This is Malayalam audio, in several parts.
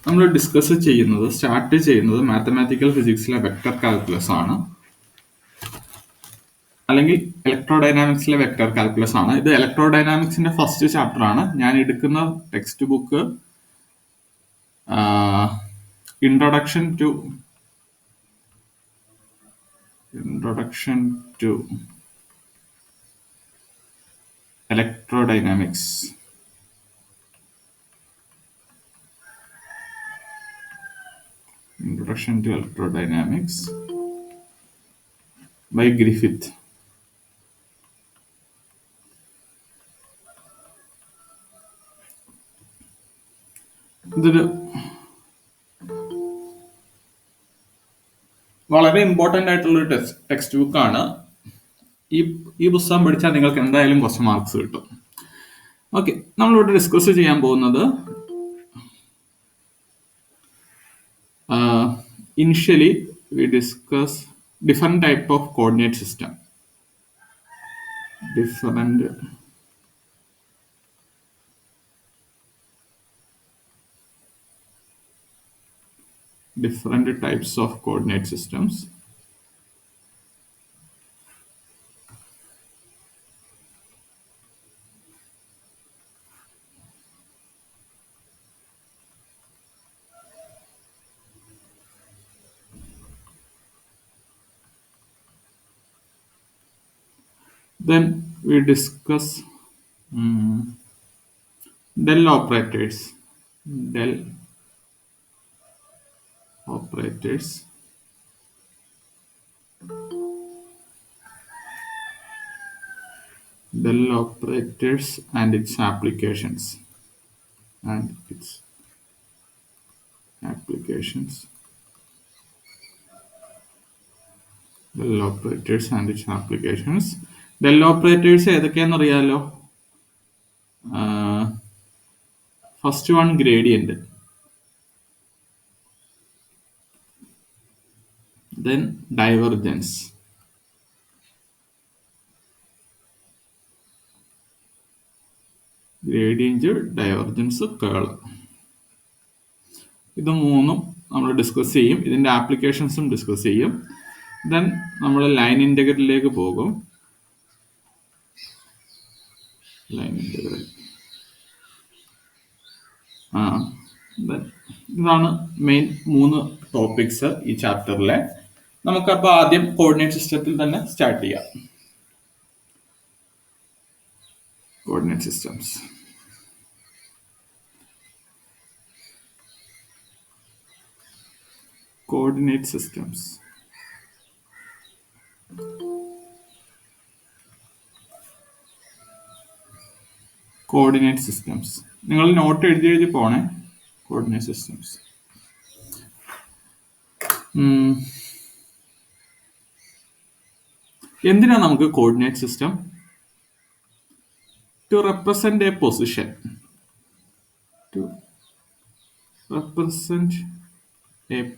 നമ്മൾ സ്റ്റാർട്ട് ചെയ്യുന്നത് മാത്തമാറ്റിക്കൽ ഫിസിക്സിലെ വെക്ടർ കാൽക്കുലസ് ആണ്, അല്ലെങ്കിൽ ഇലക്ട്രോഡൈനാമിക്സിലെ വെക്ടർ കാൽക്കുലസ് ആണ്. ഇത് ഇലക്ട്രോഡൈനാമിക്സിന്റെ ഫസ്റ്റ് ചാപ്റ്റർ ആണ്. ഞാൻ എടുക്കുന്ന textbook introduction to electrodynamics by Griffith. ഇതൊരു വളരെ ഇമ്പോർട്ടൻ്റ് ആയിട്ടുള്ളൊരു ടെക്സ്റ്റ് ബുക്കാണ്. ഈ പുസ്തകം പഠിച്ചാൽ നിങ്ങൾക്ക് എന്തായാലും കുറച്ച് മാർക്സ് കിട്ടും. ഓക്കെ, നമ്മളിവിടെ ഡിസ്കസ് ചെയ്യാൻ പോകുന്നത് initially we discuss different type of coordinate system. Different types of coordinate systems. Then we discuss del operators. Del operators and its applications. Del operators and its applications. Del operators ഏതൊക്കെയാണെന്ന് അറിയാലോ? First one gradient, then divergence, divergence, കേൾ. ഇത് മൂന്നും നമ്മൾ ഡിസ്കസ് ചെയ്യും. ഇതിന്റെ ആപ്ലിക്കേഷൻസും ഡിസ്കസ് ചെയ്യും. ദെൻ നമ്മൾ ലൈൻ ഇന്റഗ്രലിലേക്ക് പോകും. ഇതാണ് മെയിൻ 3 ടോപ്പിക്സ് ഈ ചാപ്റ്ററിലെ. നമുക്കപ്പോൾ ആദ്യം കോർഡിനേറ്റ് സിസ്റ്റത്തിൽ തന്നെ സ്റ്റാർട്ട് ചെയ്യാം. Coordinate systems. കോർഡിനേറ്റ് സിസ്റ്റംസ് നിങ്ങൾ നോട്ട് എഴുതി പോണേ. കോർഡിനേറ്റ് സിസ്റ്റംസ് എന്തിനാ നമുക്ക് coordinate system? To represent a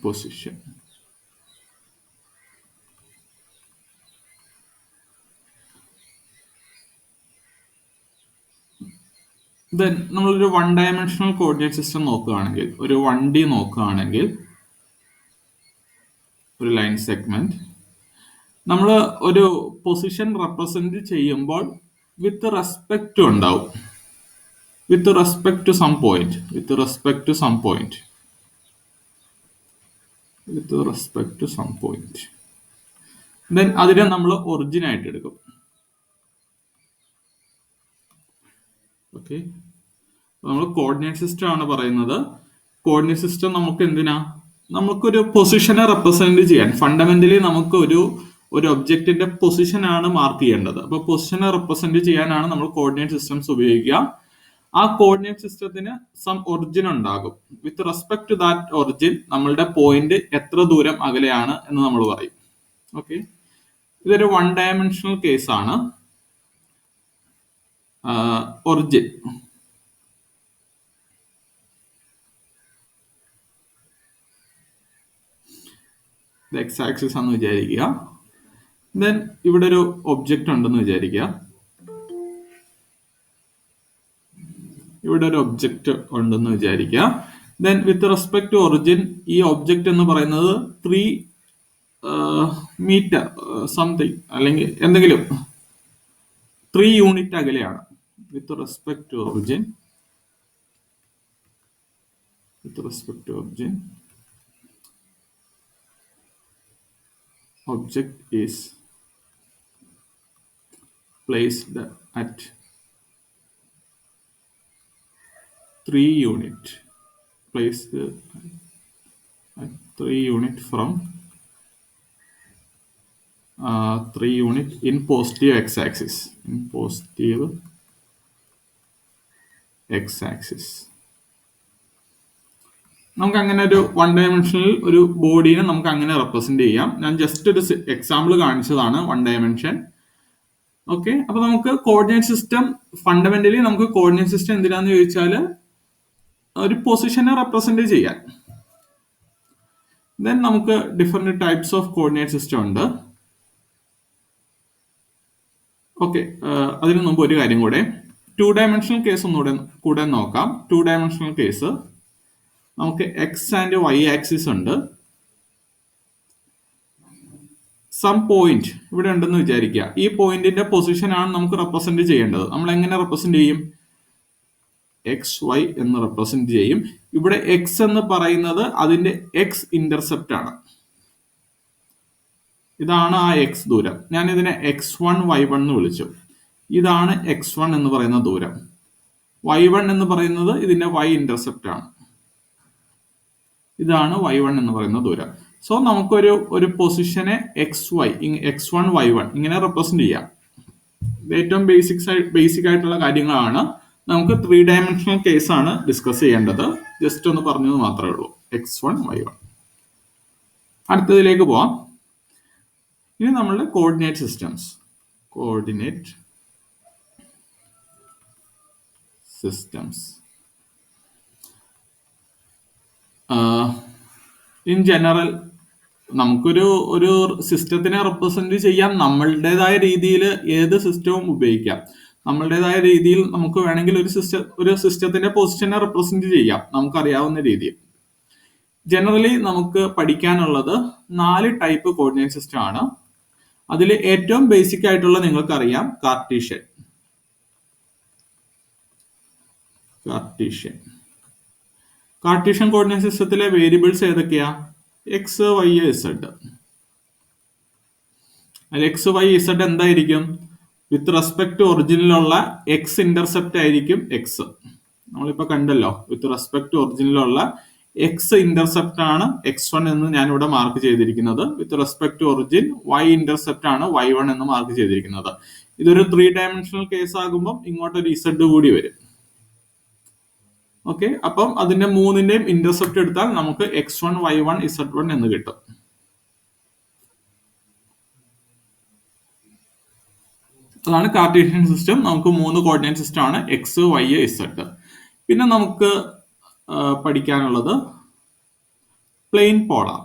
position. Then നമ്മളൊരു 1 ഡയമെൻഷണൽ കോർഡിനേറ്റ് സിസ്റ്റം നോക്കുകയാണെങ്കിൽ, ഒരു 1D നോക്കുകയാണെങ്കിൽ, ഒരു ലൈൻ സെഗ്മെന്റ് നമ്മൾ ഒരു പൊസിഷൻ റെപ്രസെന്റ് ചെയ്യുമ്പോൾ വിത്ത് റെസ്പെക്ട് ഉണ്ടാവും, with respect to some point. Then അതിനെ നമ്മൾ ഒറിജിൻ ആയിട്ട് എടുക്കും. ഓക്കെ, നമ്മൾ കോർഡിനേറ്റ് സിസ്റ്റം ആണ് പറയുന്നത്. കോർഡിനേറ്റ് സിസ്റ്റം നമുക്ക് എന്തിനാ? നമുക്കൊരു പൊസിഷനെ റെപ്രസെന്റ് ചെയ്യാൻ. ഫണ്ടമെന്റലി നമുക്ക് ഒരു ഒബ്ജക്റ്റിന്റെ പൊസിഷനാണ് മാർക്ക് ചെയ്യേണ്ടത്. അപ്പൊ പൊസിഷനെ റെപ്രസെന്റ് ചെയ്യാനാണ് നമ്മൾ കോർഡിനേറ്റ് സിസ്റ്റംസ് ഉപയോഗിക്കുക. ആ കോർഡിനേറ്റ് സിസ്റ്റത്തിന് സം ഒറിജിൻ ഉണ്ടാകും. With respect to that origin നമ്മളുടെ പോയിന്റ് എത്ര ദൂരം അകലെയാണ് എന്ന് നമ്മൾ പറയും. ഓക്കെ, ഇതൊരു 1 ഡയമെൻഷണൽ കേസ് ആണ്. ഒറിജിൻ എക്സ് ആക്സിസ് ആണെന്ന് വിചാരിക്കുക. ദെൻ ഇവിടെ ഒരു ഒബ്ജക്റ്റ് ഉണ്ടെന്ന് വിചാരിക്കുക. ഇവിടെ ഒരു ഒബ്ജക്റ്റ് ഉണ്ടെന്ന് വിചാരിക്കുക. Then with respect to origin ഈ ഒബ്ജക്റ്റ് എന്ന് പറയുന്നത് 3 മീറ്റർ സംതിങ് അല്ലെങ്കിൽ എന്തെങ്കിലും 3 യൂണിറ്റ് അകലെയാണ്. With respect to origin object is placed at 3 unit from 3 unit in positive x-axis. നമുക്ക് അങ്ങനെ ഒരു 1 ഡയമെൻഷനിൽ ഒരു ബോഡീനെ നമുക്ക് അങ്ങനെ റെപ്രസെന്റ് ചെയ്യാം. ഞാൻ ജസ്റ്റ് ഒരു എക്സാമ്പിൾ കാണിച്ചതാണ് 1 ഡയമെൻഷൻ. ഓക്കെ, അപ്പൊ നമുക്ക് കോർഡിനേറ്റ് സിസ്റ്റം ഫണ്ടമെന്റലി നമുക്ക് കോർഡിനേറ്റ് സിസ്റ്റം എന്തിനാന്ന് ചോദിച്ചാൽ ഒരു പൊസിഷനെ റെപ്രസെന്റ് ചെയ്യാൻ. ദെൻ നമുക്ക് different types of coordinate system ഉണ്ട്. ഓക്കെ, അതിനു മുമ്പ് ഒരു കാര്യം കൂടെ 2 ഡയമെൻഷണൽ കേസ് ഒന്നുകൂടെ നോക്കാം. 2 ഡയമെൻഷണൽ കേസ് നമുക്ക് എക്സ് ആൻഡ് വൈ ആക്സിസ് ഉണ്ട്. സം പോയിന്റ് ഇവിടെ ഉണ്ടെന്ന് വിചാരിക്കുക. ഈ പോയിന്റിന്റെ പൊസിഷൻ ആണ് നമുക്ക് റെപ്രസെന്റ് ചെയ്യേണ്ടത്. നമ്മൾ എങ്ങനെ റെപ്രസെന്റ് ചെയ്യും? എക്സ് വൈ എന്ന് റെപ്രസെന്റ് ചെയ്യും. ഇവിടെ എക്സ് എന്ന് പറയുന്നത് അതിന്റെ എക്സ് ഇന്റർസെപ്റ്റ് ആണ്. ഇതാണ് ആ എക്സ് ദൂരം. ഞാൻ ഇതിനെ x1 y1 എന്ന് വിളിച്ചു. ഇതാണ് x1 എന്ന് പറയുന്ന ദൂരം. y1 എന്ന് പറയുന്നത് ഇതിന്റെ y ഇന്റർസെപ്റ്റ് ആണ്. ഇതാണ് y1 എന്ന് പറയുന്ന ദൂരം. സോ നമുക്കൊരു പൊസിഷനെ x1 y1 ഇങ്ങനെ റെപ്രസെന്റ് ചെയ്യാം. ഏറ്റവും ബേസിക് ആയിട്ടുള്ള കാര്യങ്ങളാണ്. നമുക്ക് 3 ഡയമെൻഷണൽ കേസ് ആണ് ഡിസ്കസ് ചെയ്യേണ്ടത്. ജസ്റ്റ് ഒന്ന് പറഞ്ഞത് മാത്രമേ ഉള്ളൂ. x1 y1. അടുത്തതിലേക്ക് പോവാം. ഇനി നമ്മളുടെ കോർഡിനേറ്റ് സിസ്റ്റംസ്. ഇൻ ജനറൽ നമുക്കൊരു സിസ്റ്റത്തിനെ റെപ്രസെന്റ് ചെയ്യാൻ നമ്മളുടേതായ രീതിയിൽ ഏത് സിസ്റ്റവും ഉപയോഗിക്കാം. നമ്മളുടേതായ രീതിയിൽ നമുക്ക് വേണമെങ്കിൽ ഒരു സിസ്റ്റത്തിന്റെ പൊസിഷനെ റെപ്രസെന്റ് ചെയ്യാം നമുക്കറിയാവുന്ന രീതിയിൽ. ജനറലി നമുക്ക് പഠിക്കാനുള്ളത് 4 ടൈപ്പ് കോർഡിനേറ്റ് സിസ്റ്റം ആണ്. അതിൽ ഏറ്റവും ബേസിക് ആയിട്ടുള്ള നിങ്ങൾക്കറിയാം കാർട്ടീഷ്യൻ. കോർഡിനേറ്റ് സിസ്റ്റത്തിലെ വേരിയബിൾസ് ഏതൊക്കെയാ? X Y Z. അതിൽ എക്സ് വൈ ഇസഡ് എന്തായിരിക്കും? വിത്ത് റെസ്പെക്ട് ടു ഒറിജിനിലുള്ള എക്സ് ഇന്റർസെപ്റ്റ് ആയിരിക്കും എക്സ്. നമ്മളിപ്പോ കണ്ടല്ലോ, വിത്ത് റെസ്പെക്ട് ടു ഒറിജിനിലുള്ള എക്സ് ഇന്റർസെപ്റ്റ് ആണ് x1 എന്ന് ഞാൻ ഇവിടെ മാർക്ക് ചെയ്തിരിക്കുന്നത്. With respect to origin y intercept ആണ് y1 എന്ന് മാർക്ക് ചെയ്തിരിക്കുന്നത്. ഇതൊരു 3 ഡയമെൻഷണൽ കേസ് ആകുമ്പോൾ ഇങ്ങോട്ടൊരു ഇസഡ് കൂടി വരും. ഓക്കെ, അപ്പം അതിന്റെ മൂന്നിന്റെയും ഇന്റർസെപ്റ്റ് എടുത്താൽ നമുക്ക് x1 y1 z1 എന്ന് കിട്ടും. അതാണ് കാർട്ടീഷ്യൻ സിസ്റ്റം. നമുക്ക് 3 കോർഡിനേറ്റ് സിസ്റ്റം ആണ് എക്സ് വൈ ഇസഡ്. പിന്നെ നമുക്ക് പഠിക്കാനുള്ളത് പ്ലെയിൻ പോളാർ.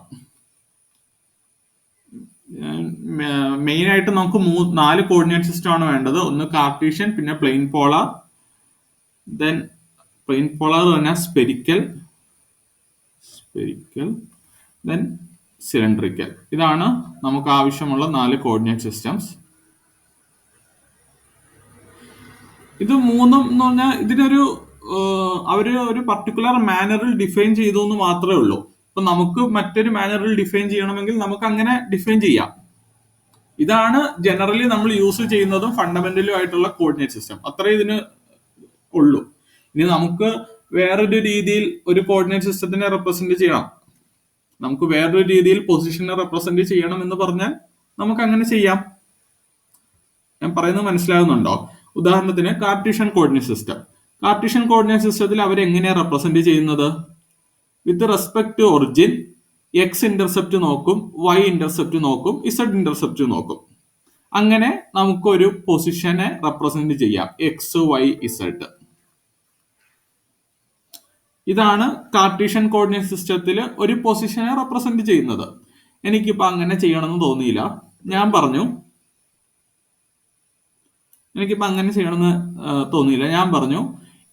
മെയിൻ ആയിട്ട് നമുക്ക് 4 കോർഡിനേറ്റ് സിസ്റ്റം ആണ് വേണ്ടത്. ഒന്ന് കാർട്ടീഷ്യൻ, പിന്നെ plane polar, then plane polar തന്നെ സ്പെരിക്കൽ, ദെൻ സിലിണ്ടറിക്കൽ. ഇതാണ് നമുക്ക് ആവശ്യമുള്ള 4 കോർഡിനേറ്റ് സിസ്റ്റംസ്. ഇത് മൂന്നും എന്ന് പറഞ്ഞാൽ ഇതിനൊരു അവര് ഒരു പർട്ടിക്കുലർ മാനറിൽ ഡിഫൈൻ ചെയ്തു എന്ന് മാത്രമേ ഉള്ളൂ. അപ്പൊ നമുക്ക് മറ്റൊരു മാനറിൽ ഡിഫൈൻ ചെയ്യണമെങ്കിൽ നമുക്ക് അങ്ങനെ ഡിഫൈൻ ചെയ്യാം. ഇതാണ് ജനറലി നമ്മൾ യൂസ് ചെയ്യുന്നതും ഫണ്ടമെന്റലും ആയിട്ടുള്ള കോർഡിനേറ്റ് സിസ്റ്റം. അത്രേ ഇതിന് ഉള്ളൂ. ഇനി നമുക്ക് വേറൊരു രീതിയിൽ ഒരു കോർഡിനേറ്റ് സിസ്റ്റത്തിനെ റെപ്രസെന്റ് ചെയ്യണം, നമുക്ക് വേറൊരു രീതിയിൽ പൊസിഷനെ റെപ്രസെന്റ് ചെയ്യണം എന്ന് പറഞ്ഞാൽ നമുക്ക് അങ്ങനെ ചെയ്യാം. ഞാൻ പറയുന്നത് മനസ്സിലാകുന്നുണ്ടോ? ഉദാഹരണത്തിന് കാർട്ടീഷ്യൻ കോർഡിനേറ്റ് സിസ്റ്റത്തിൽ അവർ എങ്ങനെയാണ് റെപ്രസെന്റ് ചെയ്യുന്നത്? With respect to origin X intercept നോക്കും, വൈ ഇന്റർസെപ്റ്റ് നോക്കും, ഇസഡ് ഇന്റർസെപ്റ്റ് നോക്കും. അങ്ങനെ നമുക്കൊരു പൊസിഷനെ റെപ്രസെന്റ് ചെയ്യാം, എക്സ് വൈ ഇസഡ്. ഇതാണ് കാർട്ടീഷ്യൻ കോർഡിനേറ്റ് സിസ്റ്റത്തിൽ ഒരു പൊസിഷനെ റെപ്രസെന്റ് ചെയ്യുന്നത്. എനിക്കിപ്പോ അങ്ങനെ ചെയ്യണമെന്ന് തോന്നിയില്ല. ഞാൻ പറഞ്ഞു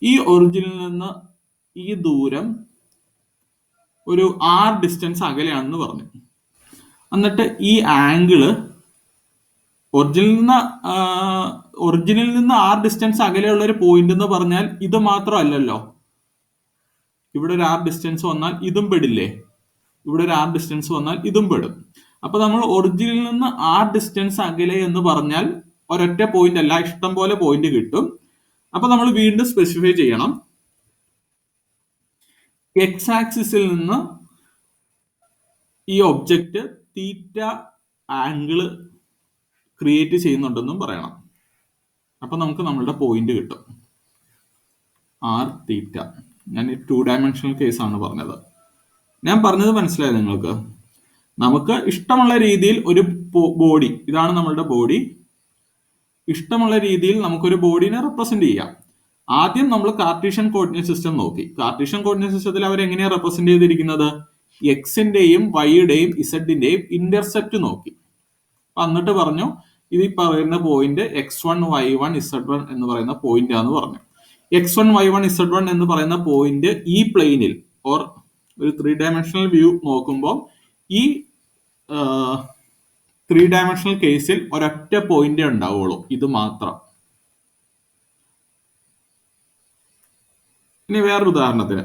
ഈ ഒറിജിനിൽ നിന്ന് ഈ ദൂരം ഒരു r ഡിസ്റ്റൻസ് അകലെയാണെന്ന് പറഞ്ഞു. എന്നിട്ട് ഈ ആംഗിള് ഒറിജിനിൽ നിന്ന് r ഡിസ്റ്റൻസ് അകലെയുള്ള ഒരു പോയിന്റ് എന്ന് പറഞ്ഞാൽ ഇത് മാത്രമല്ലല്ലോ. ഇവിടെ ഒരു r ഡിസ്റ്റൻസ് വന്നാൽ ഇതും പെടില്ലേ? ഇവിടെ ഒരു r ഡിസ്റ്റൻസ് വന്നാൽ ഇതും പെടും. അപ്പൊ നമ്മൾ ഒറിജിനിൽ നിന്ന് r ഡിസ്റ്റൻസ് അകലെ എന്ന് പറഞ്ഞാൽ ഒരൊറ്റ പോയിന്റ് അല്ല, ഇഷ്ടം പോലെ പോയിന്റ് കിട്ടും. അപ്പൊ നമ്മൾ വീണ്ടും സ്പെസിഫൈ ചെയ്യണം. എക്സ് ആക്സിസിൽ നിന്ന് ഈ ഒബ്ജക്റ്റ് തീറ്റ ആംഗിള് ക്രിയേറ്റ് ചെയ്യുന്നുണ്ടെന്നും പറയണം. അപ്പൊ നമുക്ക് നമ്മളുടെ പോയിന്റ് കിട്ടും ആർ തീറ്റ. ഞാൻ 2 ഡയമെൻഷണൽ കേസാണ് പറഞ്ഞത്. ഞാൻ പറഞ്ഞത് മനസ്സിലായത് നിങ്ങൾക്ക്? നമുക്ക് ഇഷ്ടമുള്ള രീതിയിൽ ഒരു ബോഡി, ഇതാണ് നമ്മളുടെ ബോഡി, ഇഷ്ടമുള്ള രീതിയിൽ നമുക്കൊരു ബോഡീനെ റെപ്രസെന്റ് ചെയ്യാം. ആദ്യം നമ്മൾ കാർട്ടീഷ്യൻ കോർഡിനേറ്റ് സിസ്റ്റം നോക്കി. കാർട്ടീഷ്യൻ കോർഡിനേറ്റ് സിസ്റ്റത്തിൽ അവർ എങ്ങനെയാണ് റെപ്രസെന്റ് ചെയ്തിരിക്കുന്നത്? എക്സിന്റെയും വൈയുടെയും ഇസഡിന്റെയും ഇന്റർസെപ്റ്റ് നോക്കി. എന്നിട്ട് പറഞ്ഞു ഇത് ഈ പറയുന്ന പോയിന്റ് x1 y1 z1 എന്ന് പറയുന്ന പോയിന്റ് ആണെന്ന് പറഞ്ഞു. x1 y1 z1 എന്ന് പറയുന്ന പോയിന്റ് ഈ പ്ലെയിനിൽ ഓർ ഒരു 3 ഡയമെൻഷണൽ വ്യൂ നോക്കുമ്പോൾ ഈ 3 ഡയമെൻഷണൽ കേസിൽ ഒരൊറ്റ പോയിന്റ് ഉണ്ടാവുള്ളൂ, ഇത് മാത്രം. ഇനി വേറൊരു ഉദാഹരണത്തിന്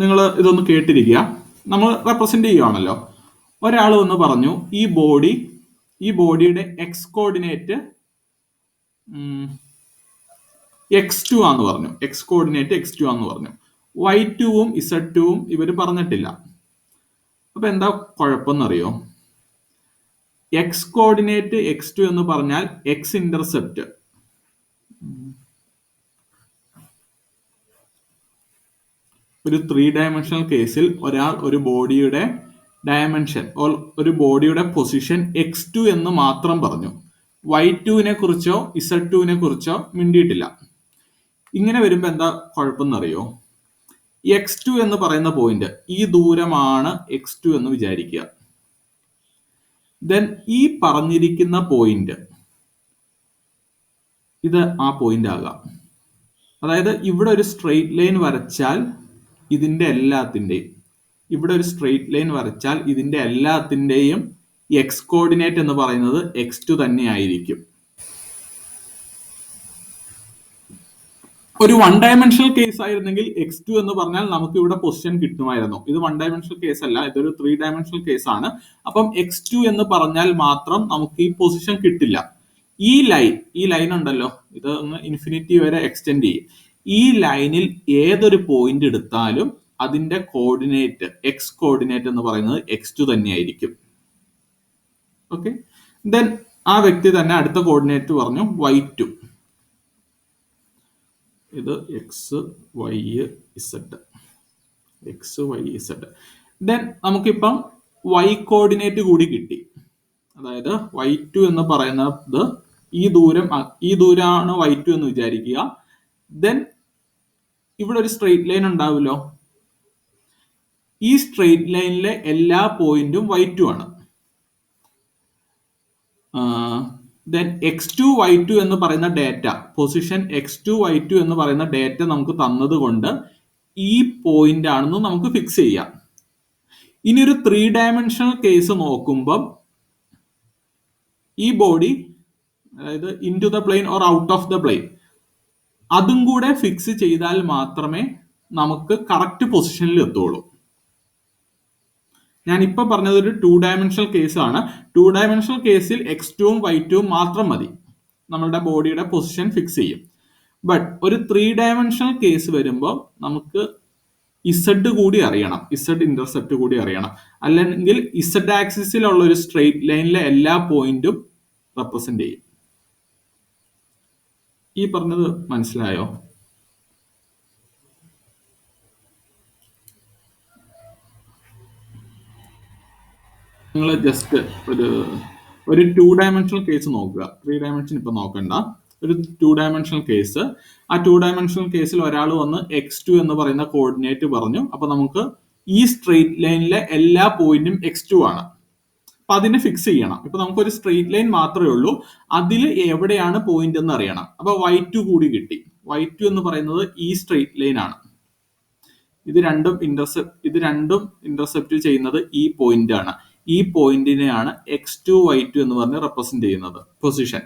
നിങ്ങൾ ഇതൊന്ന് കേട്ടിരിക്കുക. നമ്മൾ റെപ്രസെന്റ് ചെയ്യുകയാണല്ലോ. ഒരാൾ വന്ന് പറഞ്ഞു ഈ ബോഡിയുടെ എക്സ് കോർഡിനേറ്റ് x2 ആന്ന് പറഞ്ഞു. എക്സ് കോർഡിനേറ്റ് x2 ആന്ന് പറഞ്ഞു. y2ഉം z2ഉം ഇവര് പറഞ്ഞിട്ടില്ല. അപ്പൊ എന്താ കുഴപ്പമെന്നറിയോ? എക്സ് കോർഡിനേറ്റ് x2 എന്ന് പറഞ്ഞാൽ എക്സ് ഇന്റർസെപ്റ്റ്. ഒരു 3 ഡയമെൻഷണൽ കേസിൽ ഒരാൾ ഒരു ബോഡിയുടെ ഡയമെൻഷൻ ഒരു ബോഡിയുടെ പൊസിഷൻ x2 എന്ന് മാത്രം പറഞ്ഞു. y2നെ കുറിച്ചോ z2നെ കുറിച്ചോ മിണ്ടിയിട്ടില്ല. ഇങ്ങനെ വരുമ്പോ എന്താ കുഴപ്പമെന്നറിയോ? x2 എന്ന് പറയുന്ന പോയിന്റ്, ഈ ദൂരമാണ് x2 എന്ന് വിചാരിക്കുക. ദെൻ ഈ പറഞ്ഞിരിക്കുന്ന പോയിന്റ് ഇത് ആ പോയിന്റ് ആകാം. അതായത് ഇവിടെ ഒരു സ്ട്രെയിറ്റ് ലൈൻ വരച്ചാൽ ഇതിന്റെ എല്ലാത്തിന്റെയും, ഇവിടെ ഒരു സ്ട്രെയിറ്റ് ലൈൻ വരച്ചാൽ ഇതിന്റെ എല്ലാത്തിന്റെയും എക്സ് കോർഡിനേറ്റ് എന്ന് പറയുന്നത് x2 തന്നെ ആയിരിക്കും. ഒരു 1 ഡയമെൻഷണൽ കേസ് ആയിരുന്നെങ്കിൽ x2 എന്ന് പറഞ്ഞാൽ നമുക്ക് ഇവിടെ പൊസിഷൻ കിട്ടുമായിരുന്നു. ഇത് 1 ഡയമെൻഷണൽ കേസ് അല്ല, ഇതൊരു 3 ഡയമെൻഷണൽ കേസ് ആണ്. അപ്പം x2 എന്ന് പറഞ്ഞാൽ മാത്രം നമുക്ക് ഈ പൊസിഷൻ കിട്ടില്ല. ഈ ലൈൻ ഉണ്ടല്ലോ, ഇത് ഒന്ന് ഇൻഫിനിറ്റി വരെ എക്സ്റ്റെൻഡ് ചെയ്യും. ഈ ലൈനിൽ ഏതൊരു പോയിന്റ് എടുത്താലും അതിന്റെ കോർഡിനേറ്റ് എക്സ് കോർഡിനേറ്റ് എന്ന് പറയുന്നത് x2 തന്നെയായിരിക്കും. ഓക്കെ, ദെൻ ആ വ്യക്തി തന്നെ അടുത്ത കോർഡിനേറ്റ് പറഞ്ഞു y2. ഇത് X Y Z, X Y Z. Then നമുക്കിപ്പം y കോർഡിനേറ്റ് കൂടി കിട്ടി. അതായത് y2 എന്ന് പറയുന്നത് ഈ ദൂരമാണ് y2 എന്ന് വിചാരിക്കുക. ദെൻ ഇവിടെ ഒരു സ്ട്രെയിറ്റ് ലൈൻ ഉണ്ടാവുമല്ലോ. ഈ സ്ട്രെയിറ്റ് ലൈനിലെ എല്ലാ പോയിന്റും y2 ആണ്. ദെൻ x2 y2 എന്ന് പറയുന്ന ഡേറ്റ, പൊസിഷൻ x2 y2 എന്ന് പറയുന്ന ഡേറ്റ നമുക്ക് തന്നത് കൊണ്ട് ഈ പോയിന്റ് ആണെന്ന് നമുക്ക് ഫിക്സ് ചെയ്യാം. ഇനി ഒരു 3 ഡയമെൻഷണൽ കേസ് നോക്കുമ്പോൾ ഈ ബോഡി, അതായത് into the plane or out of the plane, അതും കൂടെ ഫിക്സ് ചെയ്താൽ മാത്രമേ നമുക്ക് കറക്റ്റ് പൊസിഷനിൽ എത്തുള്ളൂ. ഞാൻ ഇപ്പൊ പറഞ്ഞത് ഒരു 2 ഡയമെൻഷണൽ കേസ് ആണ്. 2 ഡയമെൻഷണൽ കേസിൽ x2ഉം y2ഉം മാത്രം മതി, നമ്മളുടെ ബോഡിയുടെ പൊസിഷൻ ഫിക്സ് ചെയ്യും. ബട്ട് ഒരു 3 ഡയമെൻഷണൽ കേസ് വരുമ്പോൾ നമുക്ക് ഇസഡ് കൂടി അറിയണം, ഇസഡ് ഇന്റർസെപ്റ്റ് കൂടി അറിയണം. അല്ലെങ്കിൽ ഇസഡ് ആക്സിസിലുള്ള ഒരു സ്ട്രെയിറ്റ് ലൈനിലെ എല്ലാ പോയിന്റും റെപ്രസെന്റ് ചെയ്യും. ഈ പറഞ്ഞത് മനസ്സിലായോ? നിങ്ങൾ ജസ്റ്റ് ഒരു 2 ഡയമെൻഷണൽ കേസ് നോക്കുക. 3 ഡയമെൻഷൻ ഇപ്പൊ നോക്കണ്ട, ഒരു 2 ഡയമെൻഷണൽ കേസ്. ആ 2 ഡയമെൻഷണൽ കേസിൽ ഒരാൾ വന്ന് x2 എന്ന് പറയുന്ന കോർഡിനേറ്റ് പറഞ്ഞു. അപ്പൊ നമുക്ക് ഈ സ്ട്രെയിറ്റ് ലൈനിലെ എല്ലാ പോയിന്റും x2 ആണ്. അപ്പൊ അതിനെ ഫിക്സ് ചെയ്യണം. ഇപ്പൊ നമുക്കൊരു സ്ട്രെയിറ്റ് ലൈൻ മാത്രമേ ഉള്ളൂ, അതിൽ എവിടെയാണ് പോയിന്റ് എന്ന് അറിയണം. അപ്പൊ y2 കൂടി കിട്ടി. y2 എന്ന് പറയുന്നത് ഈ സ്ട്രെയിറ്റ് ലൈൻ ആണ്. ഇത് രണ്ടും ചെയ്യുന്നത് ഈ പോയിന്റ് ആണ്. ഈ പോയിന്റിനെയാണ് x2 y2 എന്ന് പറഞ്ഞ് റെപ്രസെന്റ് ചെയ്യുന്നത് പൊസിഷൻ.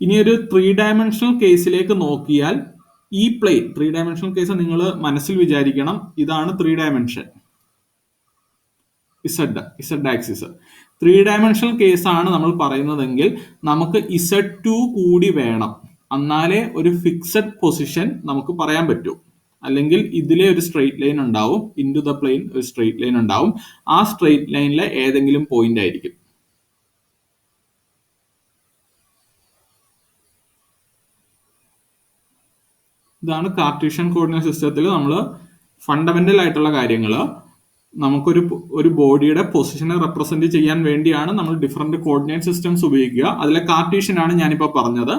ഇനി ഒരു 3 ഡയമെൻഷണൽ കേസിലേക്ക് നോക്കിയാൽ ഈ പ്ലെയിൻ 3 ഡയമെൻഷണൽ കേസ് നിങ്ങൾ മനസ്സിൽ വിചാരിക്കണം. ഇതാണ് 3 dimension, Z axis. 3 dimensional case ആണ് നമ്മൾ പറയുന്നതെങ്കിൽ നമുക്ക് Z2 കൂടി വേണം, എന്നാലേ ഒരു ഫിക്സഡ് പൊസിഷൻ നമുക്ക് പറയാൻ പറ്റൂ. അല്ലെങ്കിൽ ഇതിലെ ഒരു സ്ട്രെയിറ്റ് ലൈൻ ഉണ്ടാവും, ഇൻടു ദ പ്ലെയിൻ ഒരു സ്ട്രെയിറ്റ് ലൈൻ ഉണ്ടാവും. ആ സ്ട്രെയിറ്റ് ലൈനിലെ ഏതെങ്കിലും പോയിന്റ് ആയിരിക്കും. ഇതാണ് കാർട്ടീഷ്യൻ കോർഡിനേറ്റ് സിസ്റ്റത്തിൽ നമ്മൾ ഫണ്ടമെന്റൽ ആയിട്ടുള്ള കാര്യങ്ങൾ. നമുക്കൊരു ബോഡിയുടെ പൊസിഷനെ റെപ്രസെന്റ് ചെയ്യാൻ വേണ്ടിയാണ് നമ്മൾ ഡിഫറെന്റ് കോർഡിനേറ്റ് സിസ്റ്റംസ് ഉപയോഗിക്കുക. അതിലെ കാർട്ടീഷ്യൻ ആണ് ഞാനിപ്പോൾ പറഞ്ഞത്,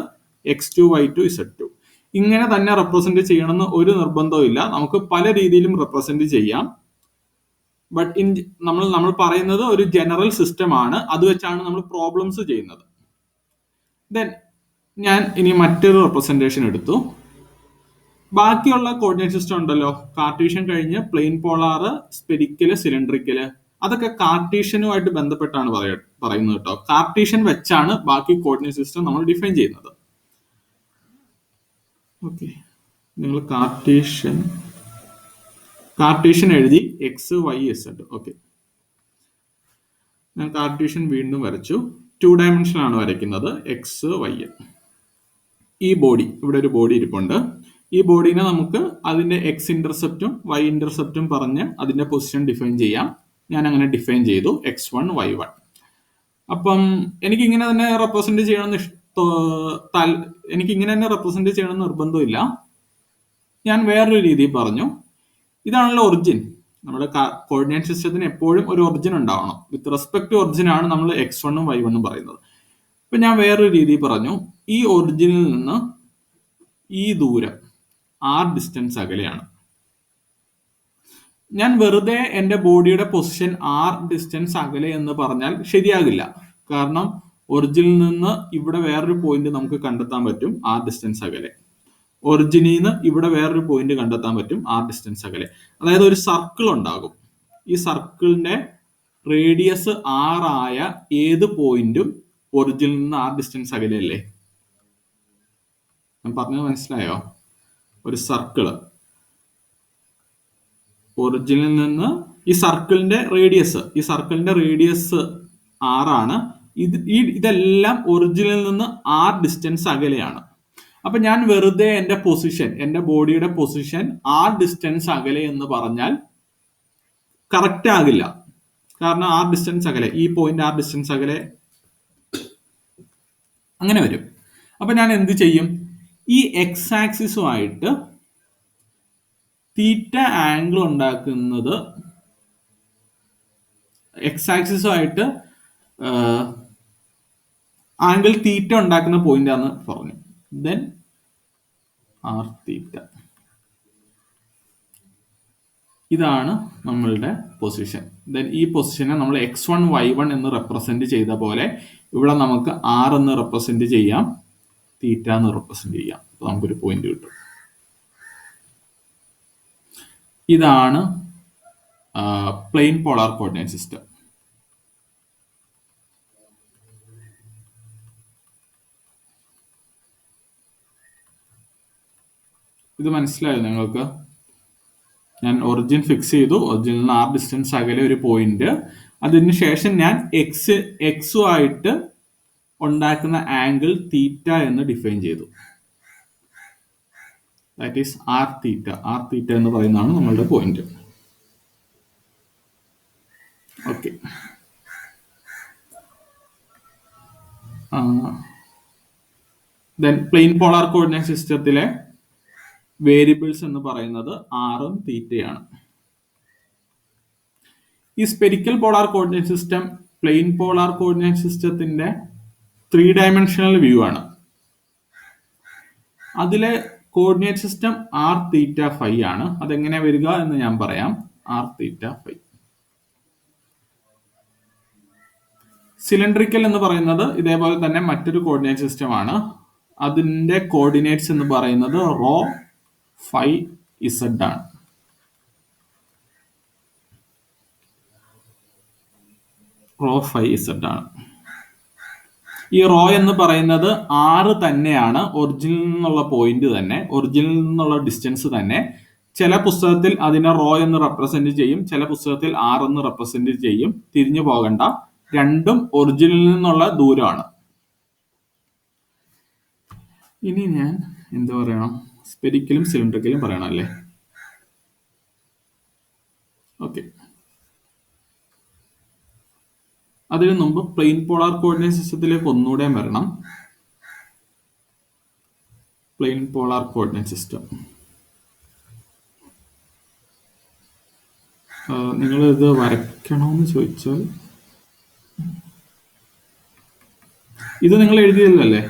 x2 y2 z2. ഇങ്ങനെ തന്നെ റെപ്രസെന്റ് ചെയ്യണമെന്ന് ഒരു നിർബന്ധവും ഇല്ല, നമുക്ക് പല രീതിയിലും റെപ്രസെന്റ് ചെയ്യാം. ബട്ട് നമ്മൾ പറയുന്നത് ഒരു ജനറൽ സിസ്റ്റം ആണ്, അത് വെച്ചാണ് നമ്മൾ പ്രോബ്ലംസ് ചെയ്യുന്നത്. ദെൻ ഞാൻ ഇനി മറ്റൊരു റെപ്രസെന്റേഷൻ എടുത്തു. ബാക്കിയുള്ള കോർഡിനേറ്റ് സിസ്റ്റം ഉണ്ടല്ലോ, കാർട്ടീഷ്യൻ കഴിഞ്ഞ് പ്ലെയിൻ പോളാറ്, സ്പെരിക്കല്, സിലിണ്ടറിക്കല്, അതൊക്കെ കാർട്ടീഷ്യനുമായിട്ട് ബന്ധപ്പെട്ടാണ് പറയുന്നത് കേട്ടോ. കാർട്ടീഷ്യൻ വെച്ചാണ് ബാക്കി കോർഡിനേറ്റ് സിസ്റ്റം നമ്മൾ ഡിഫൈൻ ചെയ്യുന്നത്. ഓക്കെ, നിങ്ങൾ കാർട്ടീഷ്യൻ എഴുതി x, y, z. ഓക്കെ, ഞാൻ കാർട്ടീഷ്യൻ വീണ്ടും വരച്ചു. 2 ഡയമെൻഷൻ ആണ് വരയ്ക്കുന്നത്, x, y. ഈ ബോഡി, ഇവിടെ ഒരു ബോഡി ഇരിപ്പുണ്ട്. ഈ ബോഡീനെ നമുക്ക് അതിന്റെ x ഇന്റർസെപ്റ്റും y ഇന്റർസെപ്റ്റും പറഞ്ഞ് അതിന്റെ പൊസിഷൻ ഡിഫൈൻ ചെയ്യാം. ഞാൻ അങ്ങനെ ഡിഫൈൻ ചെയ്തു, x1, y1. അപ്പം എനിക്ക് ഇങ്ങനെ തന്നെ റെപ്രസെന്റ് ചെയ്യണമെന്ന് നിർബന്ധമില്ല. ഞാൻ വേറൊരു രീതി പറഞ്ഞു. ഇതാണല്ലോ ഒറിജിൻ. നമ്മുടെ കോർഡിനേറ്റ് സിസ്റ്റത്തിന് എപ്പോഴും ഒരു ഒറിജിൻ ഉണ്ടാവണം. വിത്ത് റെസ്പെക്ട് ടു ഒറിജിൻ ആണ് നമ്മൾ x1 ഉം y1 ഉം പറയുന്നത്. ഇപ്പൊ ഞാൻ വേറൊരു രീതി പറഞ്ഞു. ഈ ഒറിജിനിൽ നിന്ന് ഈ ദൂരം r ഡിസ്റ്റൻസ് അകലെയാണ്. ഞാൻ വെറുതെ എന്റെ ബോഡിയുടെ പൊസിഷൻ r ഡിസ്റ്റൻസ് അകലെ എന്ന് പറഞ്ഞാൽ ശരിയാകില്ല. കാരണം ഒറിജിനിൽ നിന്ന് ഇവിടെ വേറൊരു പോയിന്റ് നമുക്ക് കണ്ടെത്താൻ പറ്റും, r ഡിസ്റ്റൻസ് അകലെ. ഒറിജിനിൽ നിന്ന് ഇവിടെ വേറൊരു പോയിന്റ് കണ്ടെത്താൻ പറ്റും, r ഡിസ്റ്റൻസ് അകലെ. അതായത് ഒരു സർക്കിൾ ഉണ്ടാകും. ഈ സർക്കിളിന്റെ റേഡിയസ് r ആയ ഏത് പോയിന്റും ഒറിജിനിൽ നിന്ന് r ഡിസ്റ്റൻസ് അകലെയല്ലേ? ഞാൻ പറഞ്ഞത് മനസ്സിലായോ? ഒരു സർക്കിള് ഒറിജിനിൽ നിന്ന് ഈ സർക്കിളിന്റെ റേഡിയസ് r ആണ്. ഇതെല്ലാം ഒറിജിനിൽ നിന്ന് r ഡിസ്റ്റൻസ് അകലെയാണ്. അപ്പൊ ഞാൻ വെറുതെ എന്റെ ബോഡിയുടെ പൊസിഷൻ r ഡിസ്റ്റൻസ് അകലെ എന്ന് പറഞ്ഞാൽ കറക്റ്റ് ആകില്ല. കാരണം r ഡിസ്റ്റൻസ് അകലെ, ഈ പോയിന്റ് r ഡിസ്റ്റൻസ് അകലെ അങ്ങനെ വരും. അപ്പൊ ഞാൻ എന്ത് ചെയ്യും? ഈ എക്സ് ആക്സിസുമായിട്ട് തീറ്റ ആംഗിൾ ഉണ്ടാക്കുന്നത്, എക്സ് ആക്സിസുമായിട്ട് ആംഗിൾ തീറ്റ ഉണ്ടാക്കുന്ന പോയിന്റ് ആണെന്ന് പറഞ്ഞു. ദെൻ ആർ തീറ്റ, ഇതാണ് നമ്മളുടെ പൊസിഷൻ. ദെൻ ഈ പൊസിഷനെ നമ്മൾ x1, y1 എന്ന് റെപ്രസെന്റ് ചെയ്ത പോലെ ഇവിടെ നമുക്ക് r എന്ന് റെപ്രസെന്റ് ചെയ്യാം, തീറ്റ എന്ന് റെപ്രസെന്റ് ചെയ്യാം. അപ്പൊ നമുക്കൊരു പോയിന്റ് കിട്ടും. ഇതാണ് പ്ലെയിൻ പോളാർ കോർഡിനേറ്റ് സിസ്റ്റം. ഇത് മനസ്സിലായോ നിങ്ങൾക്ക്? ഞാൻ ഒറിജിൻ ഫിക്സ് ചെയ്തു, ഒറിജിനിൽ നിന്ന് r ഡിസ്റ്റൻസ് അകലെ ഒരു പോയിന്റ്. അതിനുശേഷം ഞാൻ എക്സുമായിട്ട് ഉണ്ടാക്കുന്ന ആംഗിൾ തീറ്റ എന്ന് ഡിഫൈൻ ചെയ്തു. ദാറ്റ് ഈസ് ആർ തീറ്റ എന്ന് പറയുന്നതാണ് നമ്മളുടെ point. Okay, then plane polar coordinate സിസ്റ്റത്തിലെ വേരിയബിൾസ് എന്ന് പറയുന്നത് ആറും തീറ്റയാണ്. ഈ spherical polar coordinate system plane polar coordinate സിസ്റ്റത്തിന്റെ 3 ഡയമെൻഷണൽ വ്യൂ ആണ്. അതിലെ coordinate system r theta phi ആണ്. അതെങ്ങനെ വരിക എന്ന് ഞാൻ പറയാം. r theta phi. സിലിണ്ടറിക്കൽ എന്ന് പറയുന്നത് ഇതേപോലെ തന്നെ മറ്റൊരു കോർഡിനേറ്റ് സിസ്റ്റം ആണ്. അതിന്റെ കോർഡിനേറ്റ്സ് എന്ന് പറയുന്നത് റോ, 5z ആണ്. റോ 5z ആണ്. ഈ റോ എന്ന് പറയുന്നത് 6 തന്നെയാണ്, ഒറിജിനിൽ നിന്നുള്ള പോയിന്റ് തന്നെ, ഒറിജിനിൽ നിന്നുള്ള ഡിസ്റ്റൻസ് തന്നെ. ചില പുസ്തകത്തിൽ അതിനെ റോ എന്ന് റെപ്രസെന്റ് ചെയ്യും, ചില പുസ്തകത്തിൽ 6 എന്ന് റെപ്രസെന്റ് ചെയ്യും. തിരിഞ്ഞു പോകണ്ട, രണ്ടും ഒറിജിനിൽ നിന്നുള്ള ദൂരമാണ്. ഇനി ഞാൻ എന്താ പറയണം, സ്പെരിക്കലും സിലിണ്ടറിക്കലും പറയണം അല്ലേ? ഓക്കെ, അതിനു മുമ്പ് പ്ലെയിൻ പോളാർ കോർഡിനേറ്റ് സിസ്റ്റത്തിലേക്ക് ഒന്നുകൂടെ വരണം. പ്ലെയിൻ പോളാർ കോർഡിനേറ്റ് സിസ്റ്റം നിങ്ങൾ ഇത് വരയ്ക്കണമെന്ന് ചോദിച്ചാൽ ഇത് നിങ്ങൾ എഴുതിയതല്ലേ?